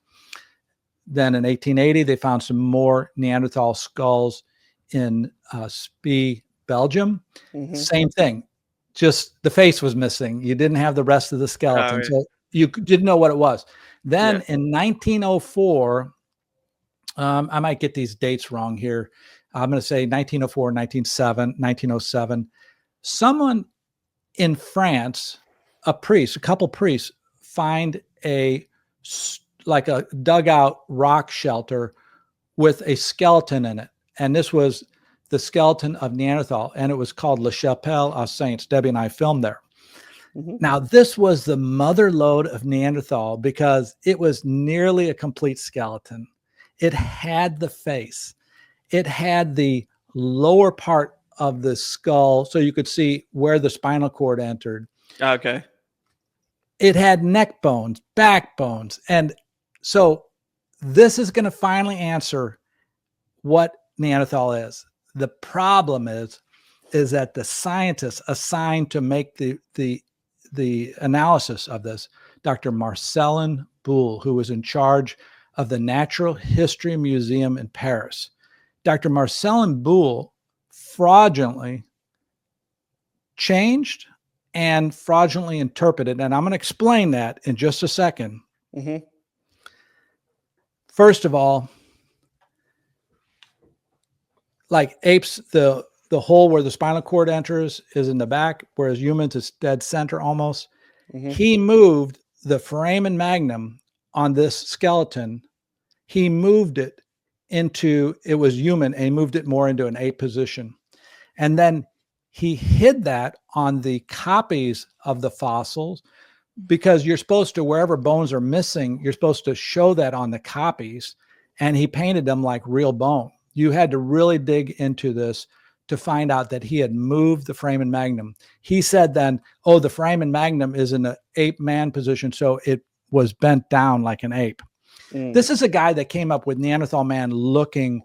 Then in 1880, they found some more Neanderthal skulls in Spee, Belgium. Mhm. Same thing. Just the face was missing. You didn't have the rest of the skeleton. Oh, yeah. So you didn't know what it was. Then Yeah. in 1904, I might get these dates wrong here. I'm going to say 1904, 1907. Someone in France, a couple priests, find like a dugout rock shelter with a skeleton in it. And this was the skeleton of Neanderthal, and it was called La Chapelle aux Saints. Debbie and I filmed there. Mhm. Now, this was the mother lode of Neanderthal because it was nearly a complete skeleton. It had the face. It had the lower part of the skull, so you could see where the spinal cord entered. Okay. It had neck bones, back bones. And so this is going to finally answer what Neanderthal is. The problem is is that the scientists assigned to make the analysis of this, Dr. Marcellin Boule, who was in charge of the Natural History Museum in Paris. Dr. Marcellin Boule fraudulently changed and fraudulently interpreted, and I'm going to explain that in just a second. Mm-hmm. First of all, like apes, the hole where the spinal cord enters is in the back, whereas humans is dead center almost. Mm-hmm. He moved the foramen magnum on this skeleton. He moved it into, it was human, and he moved it more into an ape position. And then he hid that on the copies of the fossils, because you're supposed to, wherever bones are missing, you're supposed to show that on the copies. And he painted them like real bone. You had to really dig into this to find out that he had moved the foramen magnum. He said then, oh, the foramen magnum is in the ape man position, so it was bent down like an ape. This is a guy that came up with Neanderthal man looking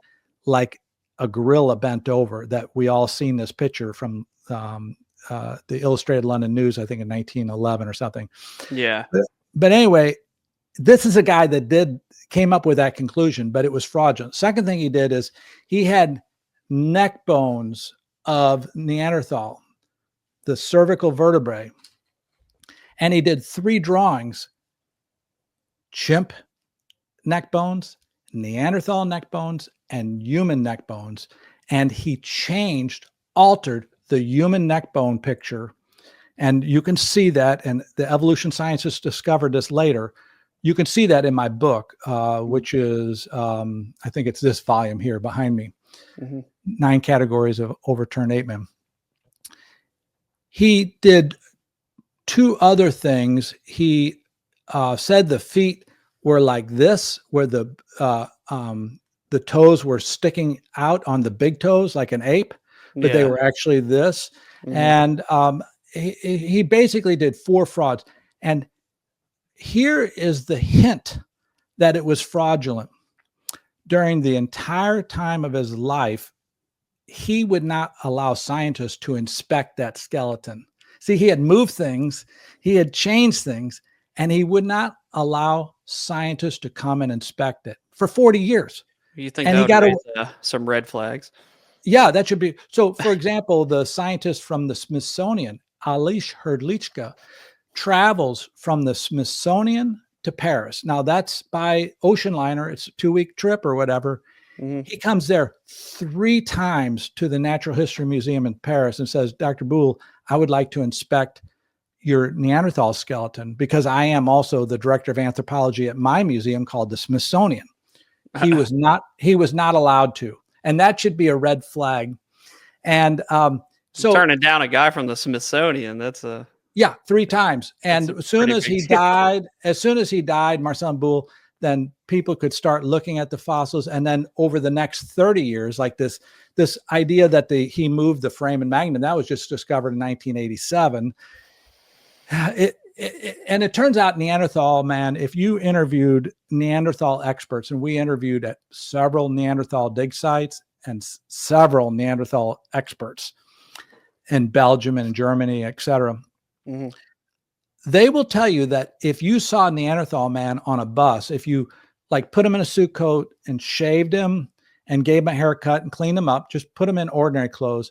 like a gorilla bent over, that we all seen this picture from the Illustrated London News, I think in 1911 or something. Yeah. But anyway, this is a guy that came up with that conclusion, but it was fraudulent. Second thing he did is he had neck bones of Neanderthal, the cervical vertebrae, and he did 3 drawings: chimp neck bones, Neanderthal neck bones, and human neck bones. And he altered the human neck bone picture. And you can see that, and the evolution scientists discovered this later. You can see that in my book, which is, I think it's this volume here behind me, 9 Categories of Overturned Ape Men. He did 2 other things. He said the feet were like this, where the toes were sticking out on the big toes like an ape, but they were actually this. And he basically did 4 frauds. And here is the hint that it was fraudulent. During the entire time of his life, he would not allow scientists to inspect that skeleton. See, he had moved things, he had changed things, and he would not allow scientists to come and inspect it for 40 years. You think and that he got raise, some red flags? Yeah, that should be. So, for example, the scientist from the Smithsonian, Alish Hrdlicka, travels from the Smithsonian to Paris. Now, that's by ocean liner. It's a 2-week trip or whatever. He comes there 3 times to the Natural History Museum in Paris and says, Dr. Boule, I would like to inspect your Neanderthal skeleton, because I am also the director of anthropology at my museum called the Smithsonian. He was not allowed to. And that should be a red flag. And so turning down a guy from the Smithsonian, that's a... Yeah, 3 times. And as soon as he died, Marcellin Boule, then people could start looking at the fossils. And then over the next 30 years, like this idea that he moved the foramen magnum, that was just discovered in 1987. And it turns out Neanderthal man, if you interviewed Neanderthal experts, and we interviewed at several Neanderthal dig sites and several Neanderthal experts in Belgium and Germany, etc., they will tell you that if you saw Neanderthal man on a bus, if you like put him in a suit coat and shaved him and gave him a haircut and cleaned him up, just put him in ordinary clothes,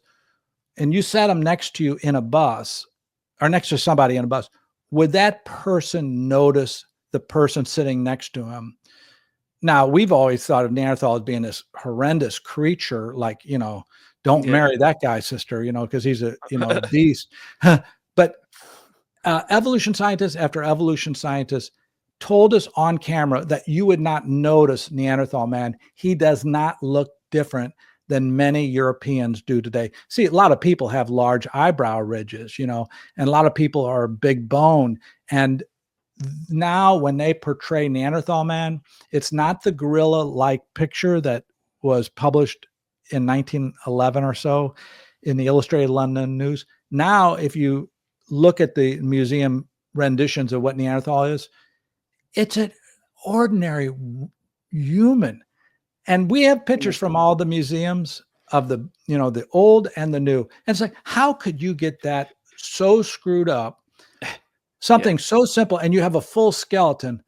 and you sat him next to you in a bus or next to somebody in a bus, would that person notice the person sitting next to him? Now, we've always thought of Neanderthal as being this horrendous creature, like, don't marry that guy, sister, because he's a beast. But evolution scientists after evolution scientists told us on camera that you would not notice Neanderthal man. He does not look different than many Europeans do today. See, a lot of people have large eyebrow ridges, and a lot of people are big bone. And now when they portray Neanderthal man, it's not the gorilla-like picture that was published in 1911 or so in the Illustrated London News. Now, if you look at the museum renditions of what Neanderthal is, it's an ordinary human. And we have pictures from all the museums of the, the old and the new. And it's like, how could you get that so screwed up? Something so simple, and you have a full skeleton.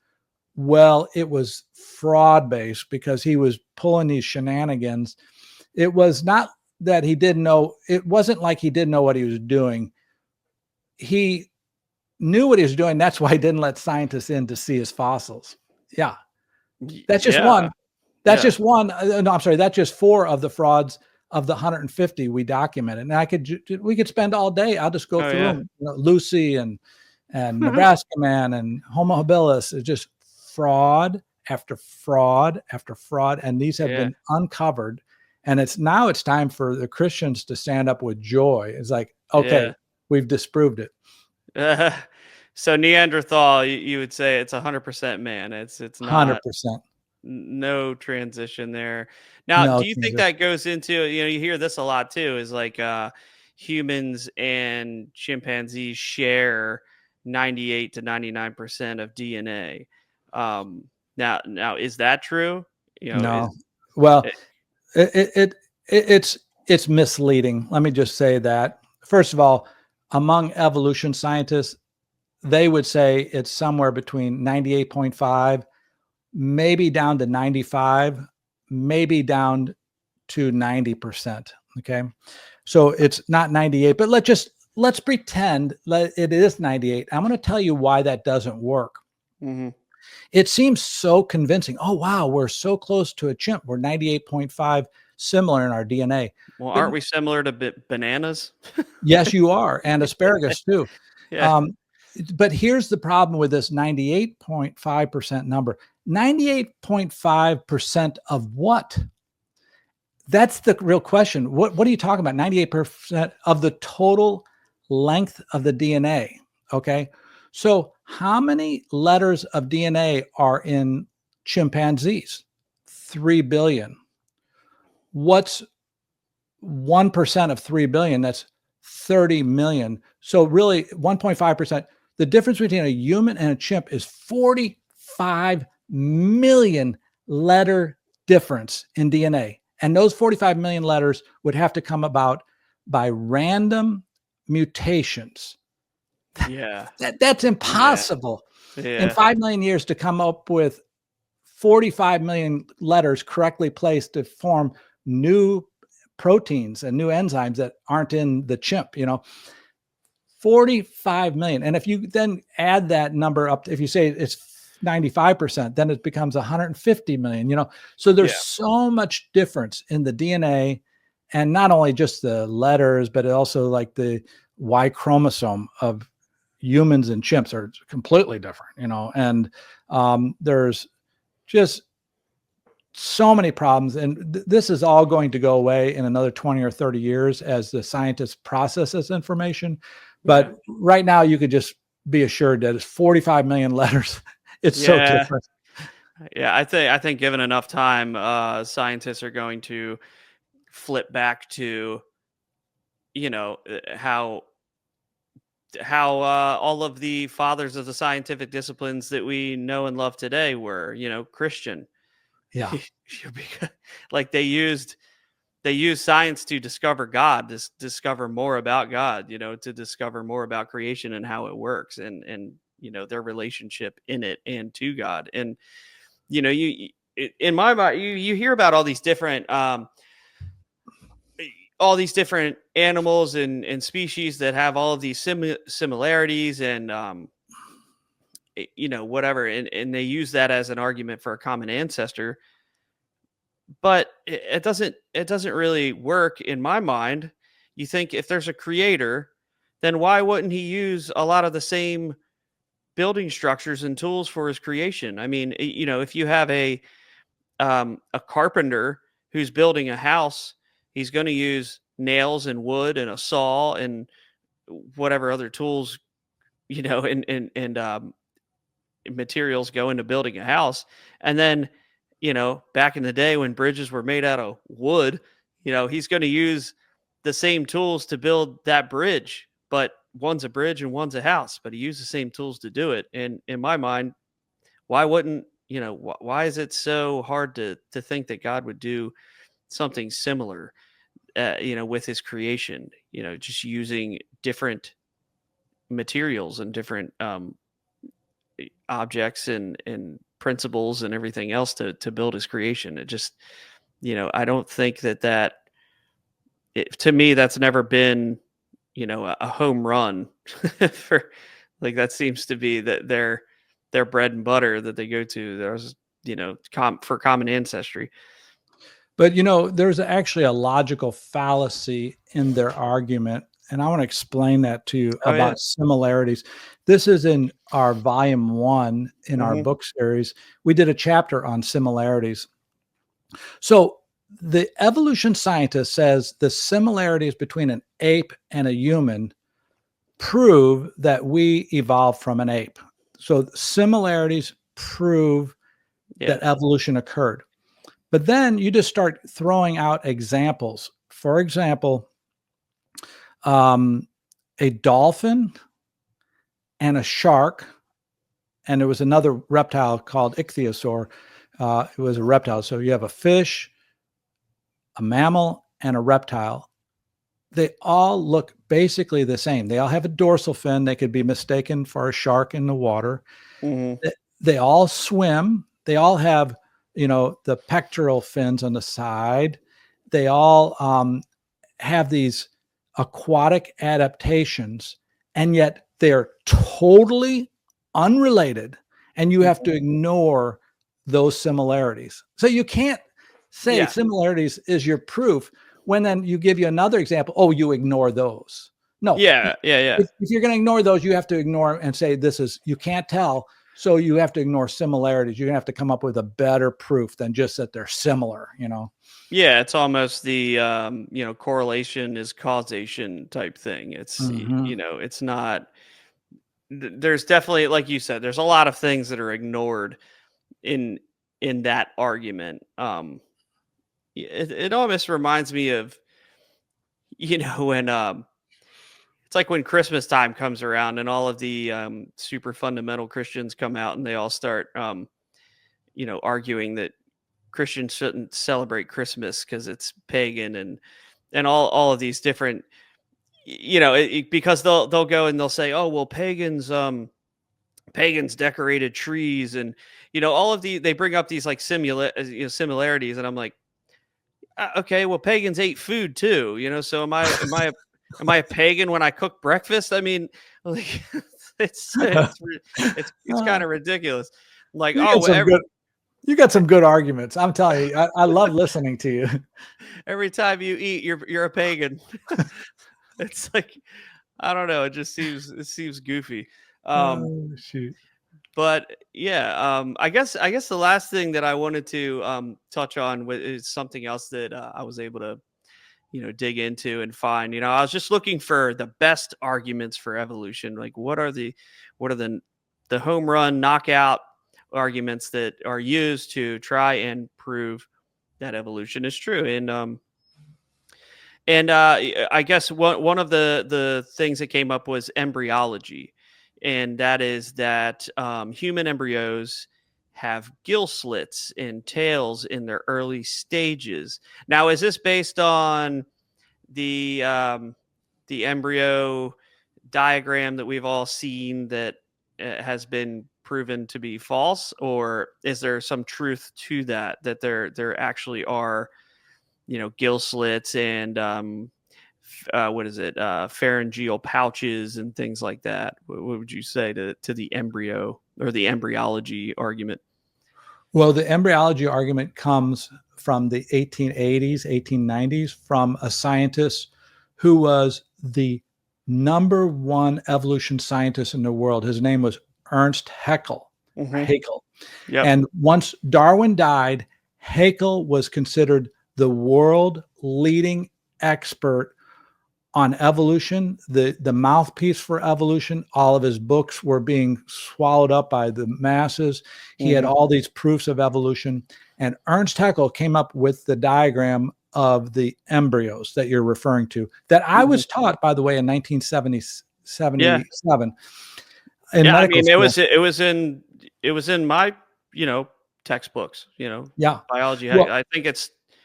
Well, it was fraud based because he was pulling these shenanigans. It was not that he didn't know. It wasn't like he didn't know what he was doing. He knew what he was doing. That's why he didn't let scientists in to see his fossils. Yeah. That's just one. That's just one. No, I'm sorry. That's just 4 of the frauds of the 150 we documented. And we could spend all day. I'll just go through them. Lucy and Nebraska Man and Homo habilis is just fraud after fraud after fraud. And these have been uncovered. And it's time for the Christians to stand up with joy. It's like, okay, we've disproved it. So Neanderthal, you would say it's 100% man. It's not 100%. No transition there. Now, do you think that goes into, you hear this a lot too, is like humans and chimpanzees share 98 to 99% of DNA. Now is that true? No. Well, it's misleading. Let me just say that. First of all, among evolution scientists, they would say it's somewhere between 98.5, maybe down to 95, maybe down to 90%. Okay. So it's not 98, but let's pretend it is 98. I'm going to tell you why that doesn't work. Mm-hmm. It seems so convincing. Oh, wow, we're so close to a chimp. We're 98.5 similar in our DNA. Well, aren't we similar to bananas? Yes, you are. And asparagus too. Yeah. But here's the problem with this 98.5% number. 98.5% of what? That's the real question. What are you talking about? 98% of the total length of the DNA. Okay. So how many letters of DNA are in chimpanzees? 3 billion. What's 1% of 3 billion? That's 30 million. So really 1.5%. The difference between a human and a chimp is 45 million letter difference in DNA. And those 45 million letters would have to come about by random mutations. Yeah. That's impossible. In 5 million years to come up with 45 million letters correctly placed to form new proteins and new enzymes that aren't in the chimp, 45 million. And if you then add that number up, if you say it's 95%, then it becomes 150 million, so there's so much difference in the DNA, and not only just the letters, but also like the Y chromosome of humans and chimps are completely different, and there's just so many problems. And this is all going to go away in another 20 or 30 years as the scientists process this information. But right now you could just be assured that it's 45 million letters. It's so different. Yeah. I think given enough time, scientists are going to flip back to, how all of the fathers of the scientific disciplines that we know and love today were, Christian. Yeah. Like they used science to discover God, to discover more about God, to discover more about creation and how it works, and their relationship in it and to God. And in my mind, you hear about all these different animals and species that have all of these similarities and whatever, and they use that as an argument for a common ancestor. But it doesn't really work in my mind. You think if there's a creator, then why wouldn't he use a lot of the same building structures and tools for his creation? I mean, if you have a carpenter who's building a house, he's going to use nails and wood and a saw and whatever other tools, and materials go into building a house. And then, back in the day when bridges were made out of wood, he's going to use the same tools to build that bridge, but one's a bridge and one's a house, but he used the same tools to do it. And in my mind, why wouldn't, why is it so hard to think that God would do something similar? with his creation, just using different materials and different objects and principles and everything else to build his creation. It just, I don't think to me, that's never been, a home run for, like, that seems to be that their bread and butter that they go to. There's, for common ancestry. But there's actually a logical fallacy in their argument, and I want to explain that to you Oh, yeah. about similarities. This is in our volume 1 in our Mhm. book series. We did a chapter on similarities. So the evolution scientist says the similarities between an ape and a human prove that we evolved from an ape. So similarities prove Yeah. that evolution occurred. But then you just start throwing out examples. For example, a dolphin and a shark, and there was another reptile called ichthyosaur. It was a reptile. So you have a fish, a mammal, and a reptile. They all look basically the same. They all have a dorsal fin. They could be mistaken for a shark in the water. Mhm. They all swim. They all have, the pectoral fins on the side. They all have these aquatic adaptations, and yet they're totally unrelated. And you have to ignore those similarities. So you can't say Yeah. similarities is your proof when then you give you another example. Oh, you ignore those. No. Yeah. Yeah. If you're going to ignore those, you have to ignore and say you can't tell. So you have to ignore similarities. You're going to have to come up with a better proof than just that they're similar, Yeah, it's almost the correlation is causation type thing. It's Mhm. it's not. There's definitely, like you said, there's a lot of things that are ignored in that argument. It almost reminds me of when it's like when Christmas time comes around and all of the super fundamental Christians come out and they all start arguing that Christians shouldn't celebrate Christmas because it's pagan and all of these different because they'll go and they'll say, oh well, pagans decorated trees and all of they bring up these like similarities, and I'm like, okay, well, pagans ate food too, so am I a pagan when I cook breakfast? I mean, like, it's kind of ridiculous. Like, You oh got well, some good you got some good arguments. I'm telling you, I love listening to you. every time you eat, you're a pagan. It's like, I don't know. It seems goofy. Oh, shoot. But yeah, I guess the last thing that I wanted to touch on is something else that I was able to dig into and find. I was just looking for the best arguments for evolution. Like, what are the home run knockout arguments that are used to try and prove that evolution is true? And I guess one of the things that came up was embryology, and that is that human embryos have gill slits and tails in their early stages. Now, is this based on the embryo diagram that we've all seen that has been proven to be false, or is there some truth to that there actually are gill slits and what is it, pharyngeal pouches and things like that? What would you say to the embryo or the embryology argument? Well, the embryology argument comes from the 1880s, 1890s, from a scientist who was the number one evolution scientist in the world. His name was Ernst Haeckel. Hmm. Haeckel. Yep. And once Darwin died, Haeckel was considered the world leading expert on evolution, the mouthpiece for evolution. All of his books were being swallowed up by the masses. He had Hmm. all these proofs of evolution. And Ernst Haeckel came up with the diagram of the embryos that you're referring to, that I Hmm. was taught, by the way, in 1977 Yeah. in Yeah. I medical mean, it school. was it was in it was in my textbooks. Yeah. Biology. Well, I think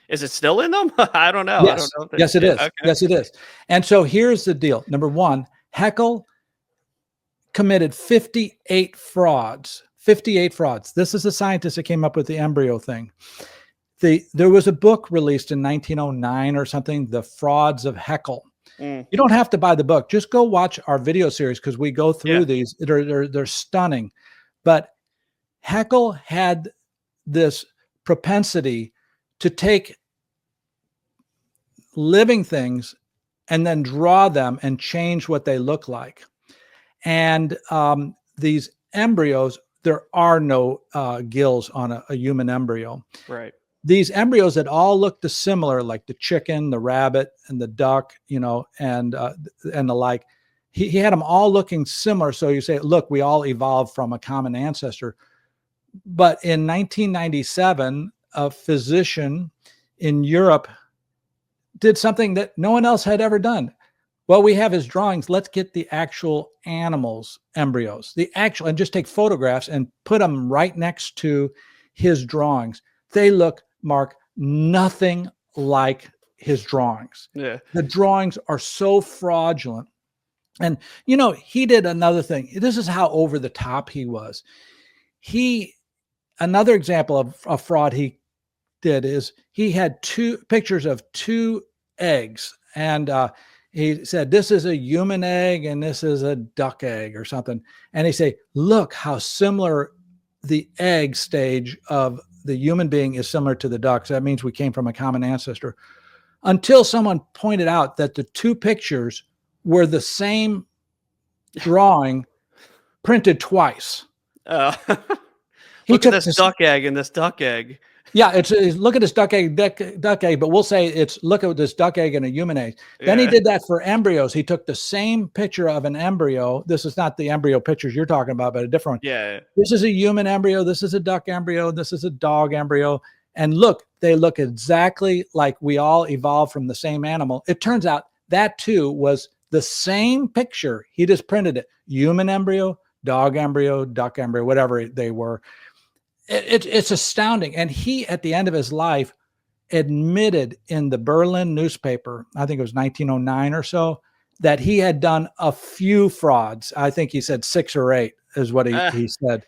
Is it still in them? I don't know. I don't Yes. know. Yes, it is. Okay. Yes, it is. And so here's the deal. Number one, Haeckel committed 58 frauds. 58 frauds. This is the scientist that came up with the embryo thing. There was a book released in 1909 or something, The Frauds of Haeckel. You don't have to buy the book. Just go watch our video series because we go through these. They're stunning. But Haeckel had this propensity to take living things and then draw them and change what they look like. And these embryos, there are no gills on a human embryo. Right. These embryos that all look similar, like the chicken, the rabbit, and the duck, and the like. He had them all looking similar. So you say, look, we all evolved from a common ancestor. But in 1997, a physician in Europe did something that no one else had ever done. Well, we have his drawings. Let's get the actual animals' embryos, and just take photographs and put them right next to his drawings. They look, Mark, nothing like his drawings. Yeah. The drawings are so fraudulent. And, he did another thing. This is how over the top he was. Another example of a fraud he did is he had two pictures of two eggs. And he said, this is a human egg and this is a duck egg or something. And he say, look how similar the egg stage of the human being is similar to the duck. So that means we came from a common ancestor. Until someone pointed out that the two pictures were the same drawing printed twice. Look at this duck egg and this duck egg. Yeah, it's look at this duck egg, but we'll say it's look at this duck egg and a human egg. Then he did that for embryos. He took the same picture of an embryo. This is not the embryo pictures you're talking about, but a different one. Yeah. This is a human embryo. This is a duck embryo. This is a dog embryo. And look, they look exactly like we all evolved from the same animal. It turns out that too was the same picture. He just printed it. Human embryo, dog embryo, duck embryo, whatever they were. It's astounding. And he, at the end of his life, admitted in the Berlin newspaper, I think it was 1909 or so, that he had done a few frauds. I think he said 6 or 8 is what he said.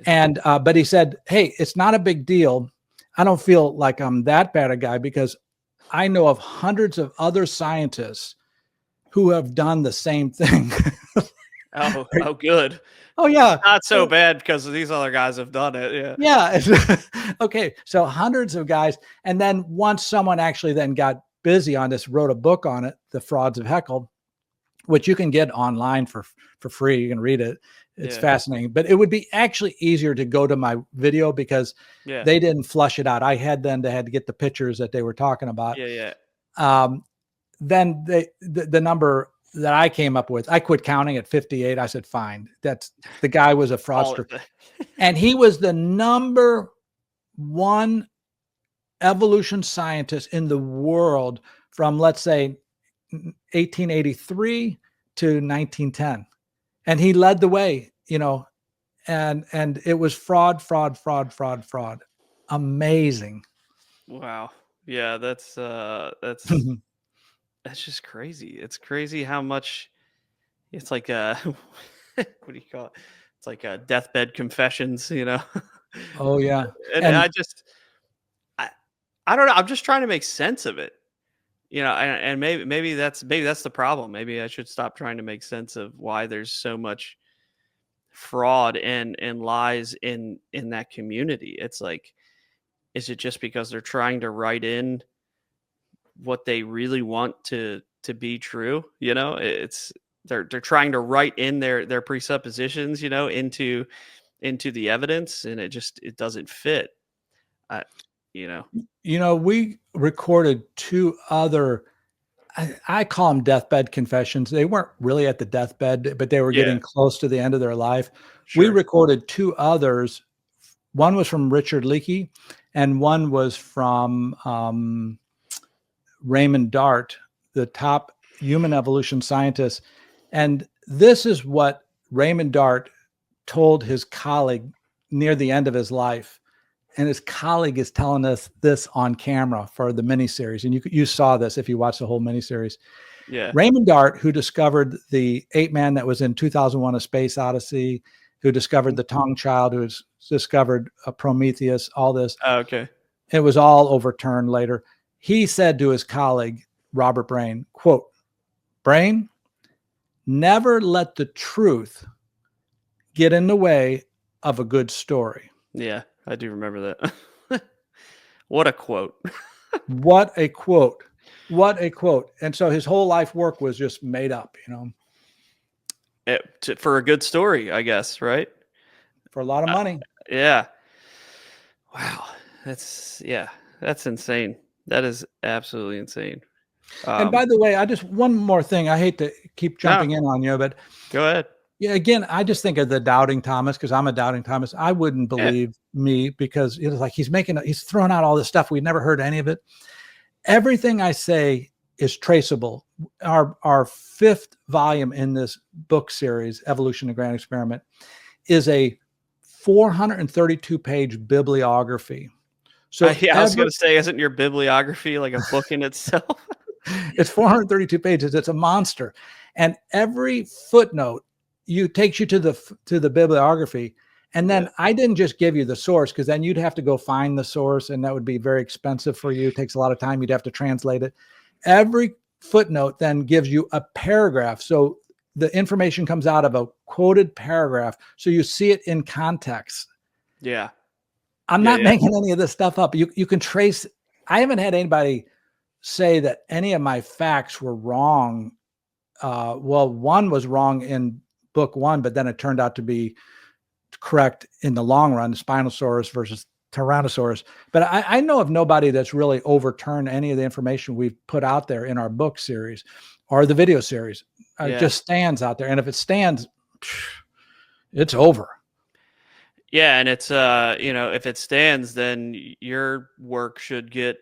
And but he said, hey, it's not a big deal. I don't feel like I'm that bad a guy because I know of hundreds of other scientists who have done the same thing. Oh, good. Oh, yeah. Not so bad because these other guys have done it. Yeah. Yeah. Okay. So hundreds of guys. And then once someone actually then got busy on this, wrote a book on it, The Frauds of Haeckel, which you can get online for free. You can read it. It's fascinating. But it would be actually easier to go to my video because they didn't flush it out. I had to get the pictures that they were talking about. Yeah. Then the number that I came up with, I quit counting at 58. I said, fine. The guy was a fraudster. And he was the number one evolution scientist in the world from, let's say, 1883 to 1910. And he led the way, and it was fraud. Amazing. Wow. Yeah, that's that's just crazy. It's crazy how much it's like what do you call it? It's like deathbed confessions, Oh yeah. And I don't know. I'm just trying to make sense of it, and maybe that's the problem. Maybe I should stop trying to make sense of why there's so much fraud and lies in that community. It's like, is it just because they're trying to write in what they really want to be true? It's they're trying to write in their presuppositions, into the evidence, and it doesn't fit. We recorded 2 other, I call them deathbed confessions. They weren't really at the deathbed, but they were getting close to the end of their life. Sure. We recorded 2 others. One was from Richard Leakey, and one was from Raymond Dart, the top human evolution scientist. And this is what Raymond Dart told his colleague near the end of his life. and his colleague is telling us this on camera for the miniseries. And you saw this if you watched the whole miniseries. Yeah. Raymond Dart, who discovered the ape man that was in 2001: A Space Odyssey, who discovered the tongue child, who discovered Prometheus, all this. Oh, okay. It was all overturned later. He said to his colleague, Robert Brain, quote, "Brain, never let the truth get in the way of a good story." Yeah, I do remember that. What a quote. What a quote. What a quote. And so his whole life work was just made up, For a good story, I guess, right? for a lot of money. Yeah. Wow. That's insane. That is absolutely insane. And by the way, one more thing. I hate to keep jumping in on you, but go ahead. yeah, again, I just think of the doubting Thomas, because I'm a doubting Thomas. I wouldn't believe me, because it was like he's throwing out all this stuff. We'd never heard any of it. Everything I say is traceable. Our fifth volume in this book series, Evolution: A Grand Experiment, is a 432-page bibliography. So I was going to say, isn't your bibliography like a book in itself? It's 432 pages. It's a monster, and every footnote takes you to the bibliography. And then I didn't just give you the source, because then you'd have to go find the source, and that would be very expensive for you. It takes a lot of time. You'd have to translate it. Every footnote then gives you a paragraph. So the information comes out of a quoted paragraph. So you see it in context. Yeah. I'm not making any of this stuff up. You can trace. I haven't had anybody say that any of my facts were wrong. Well, one was wrong in book one, but then it turned out to be correct in the long run, Spinosaurus versus Tyrannosaurus. But I know of nobody that's really overturned any of the information we've put out there in our book series or the video series. It just stands out there. And if it stands, it's over. Yeah. And it's, if it stands, then your work should get,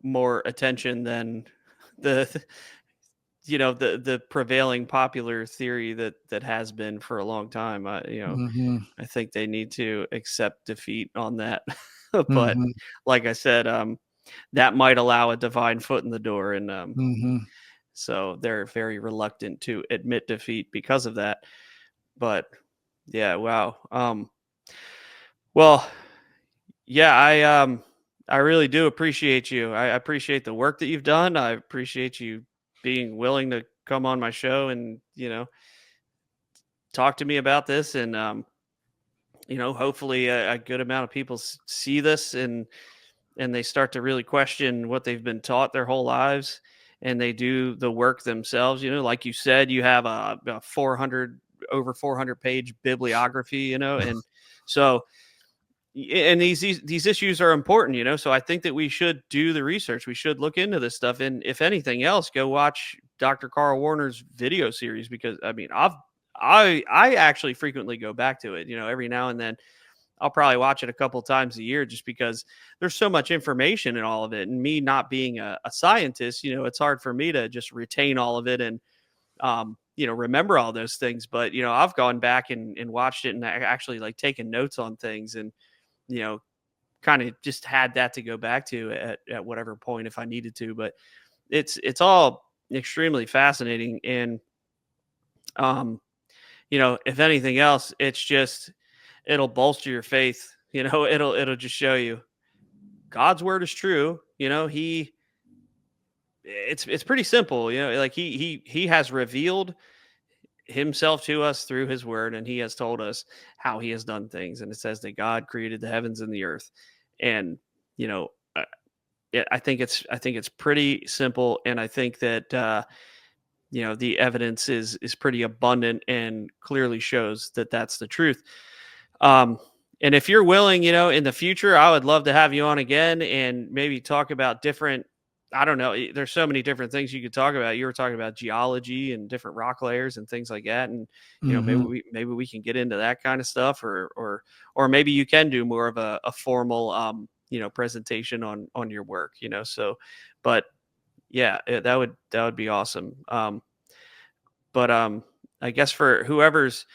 more attention than the prevailing popular theory that has been for a long time. I think they need to accept defeat on that. But like I said, that might allow a divine foot in the door. And so they're very reluctant to admit defeat because of that. But yeah, wow. Well, yeah, I really do appreciate you. I appreciate the work that you've done. I appreciate you being willing to come on my show and, talk to me about this. And, hopefully a good amount of people see this and they start to really question what they've been taught their whole lives, and they do the work themselves. Like you said, you have a over 400 page bibliography, and so, and these issues are important, so I think that we should do the research. We should look into this stuff, and if anything else, go watch Dr. Carl Warner's video series, because I actually frequently go back to it. Every now and then I'll probably watch it a couple times a year, just because there's so much information in all of it, and me not being a scientist, it's hard for me to just retain all of it and remember all those things. But I've gone back and watched it, and actually like taken notes on things, and kind of just had that to go back to at whatever point if I needed to. But it's all extremely fascinating. And, if anything else, it'll bolster your faith. It'll just show you God's word is true. It's pretty simple. Like he has revealed himself to us through his word, and he has told us how he has done things. And it says that God created the heavens and the earth. And, I think it's pretty simple. And I think that, the evidence is pretty abundant and clearly shows that that's the truth. And if you're willing, in the future, I would love to have you on again and maybe talk about different, I don't know, there's so many different things you could talk about. You were talking about geology and different rock layers and things like that. And, maybe we can get into that kind of stuff, or maybe you can do more of a formal, presentation on your work, so, but yeah, that would be awesome. But I guess for whoever's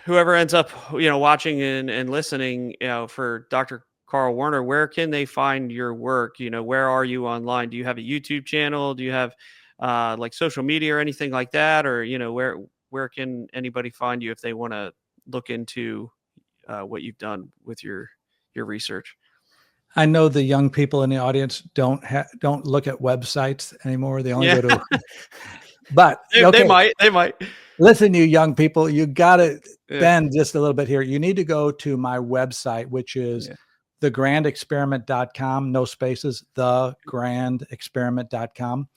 whoever ends up, watching and listening, for Dr. Carl Werner, where can they find your work? Where are you online? Do you have a YouTube channel? Do you have like social media or anything like that? Or, where can anybody find you if they want to look into what you've done with your research? I know the young people in the audience don't look at websites anymore. They only go to, but they might. Listen, you young people, you got to Yeah. bend just a little bit here. You need to go to my website, which is thegrandexperiment.com, no spaces, thegrandexperiment.com.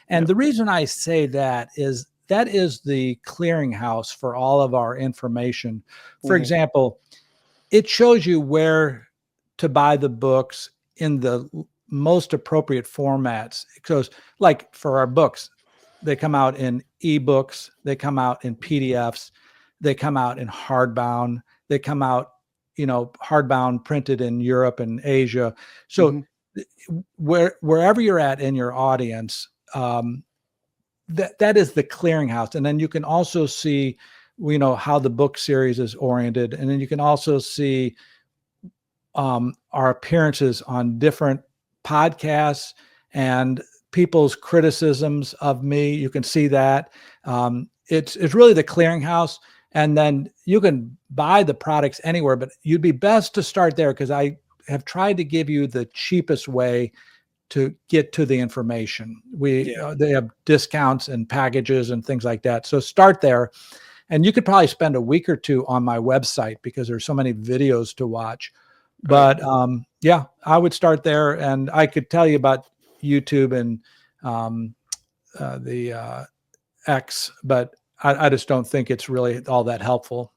And the reason I say that is the clearinghouse for all of our information. For example, it shows you where to buy the books in the most appropriate formats. Because like for our books, they come out in ebooks, they come out in PDFs, they come out in hardbound, they come out, hardbound printed in Europe and Asia. So wherever you're at in your audience, that is the clearinghouse. And then you can also see, how the book series is oriented. And then you can also see our appearances on different podcasts and people's criticisms of me. You can see that. It's really the clearinghouse. And then you can buy the products anywhere, but you'd be best to start there, because I have tried to give you the cheapest way to get to the information. They have discounts and packages and things like that. So start there. And you could probably spend a week or two on my website because there's so many videos to watch. But I would start there, and I could tell you about YouTube and the X, but I just don't think it's really all that helpful.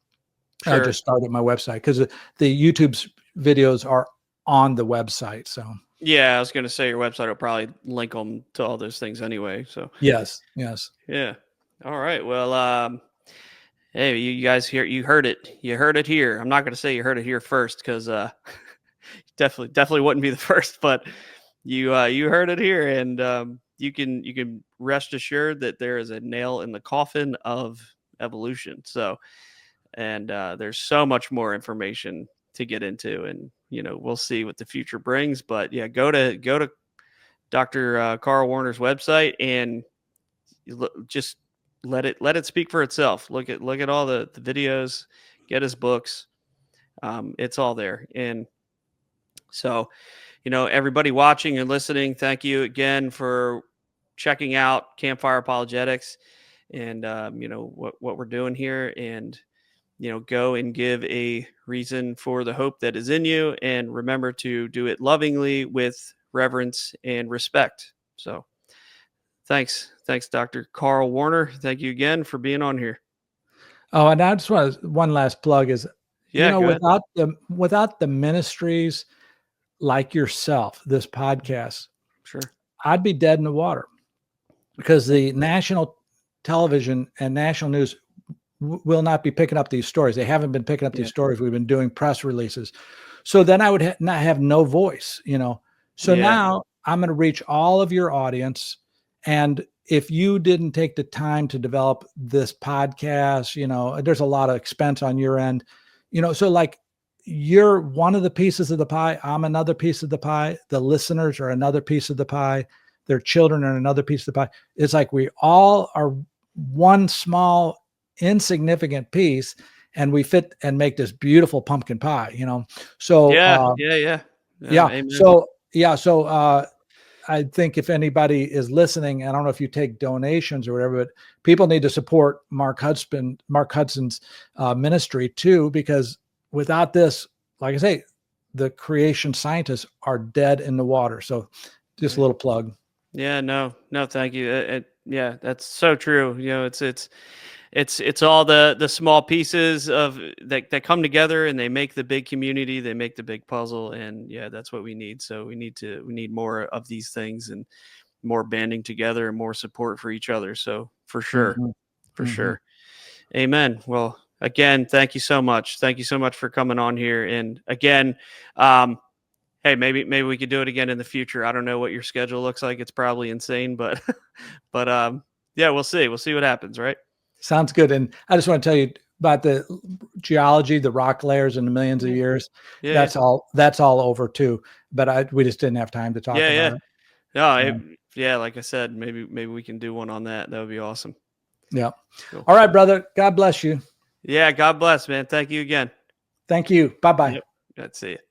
Sure. I just started my website because the YouTube's videos are on the website. So yeah, I was going to say your website will probably link them to all those things anyway. So yes. Yeah. All right. Well, hey, you guys you heard it. You heard it here. I'm not going to say you heard it here first, because definitely wouldn't be the first, but you heard it here, and you can rest assured that there is a nail in the coffin of evolution. So, and there's so much more information to get into, and we'll see what the future brings. But yeah, go to Dr. Carl Werner's website and just let it speak for itself. Look at all the videos, get his books. It's all there. And so, everybody watching and listening, thank you again for checking out Campfire Apologetics and, what we're doing here, and, go and give a reason for the hope that is in you. And remember to do it lovingly with reverence and respect. So thanks, Dr. Carl Werner. Thank you again for being on here. Oh, and I just want one last plug is, without the ministries like yourself, this podcast, sure, I'd be dead in the water, because the national television and national news will not be picking up these stories. They haven't been picking up these stories. We've been doing press releases. So then I would not have no voice, So now I'm going to reach all of your audience. And if you didn't take the time to develop this podcast, there's a lot of expense on your end, so like, you're one of the pieces of the pie. I'm another piece of the pie. The listeners are another piece of the pie. Their children are another piece of the pie. It's like we all are one small, insignificant piece, and we fit and make this beautiful pumpkin pie, So yeah. Amen. So I think if anybody is listening, I don't know if you take donations or whatever, but people need to support Mark Hudson's ministry too, because without this, like I say, the creation scientists are dead in the water. So just a little plug. Yeah, no, thank you. Yeah, that's so true. It's all the small pieces of that come together, and they make the big community. They make the big puzzle, and yeah, that's what we need. So we need more of these things, and more banding together, and more support for each other. So for sure, sure. Amen. Well, again, thank you so much. Thank you so much for coming on here. And again, hey, maybe we could do it again in the future. I don't know what your schedule looks like. It's probably insane, but yeah, we'll see. We'll see what happens, right? Sounds good. And I just want to tell you about geology, the rock layers in the millions of years, Yeah, that's all over too. But we just didn't have time to talk yeah, about yeah. it. No, Yeah. yeah, like I said, maybe we can do one on that. That would be awesome. Yeah. Cool. All right, brother. God bless you. Yeah, God bless, man. Thank you again. Thank you. Bye-bye. Yep. That's it.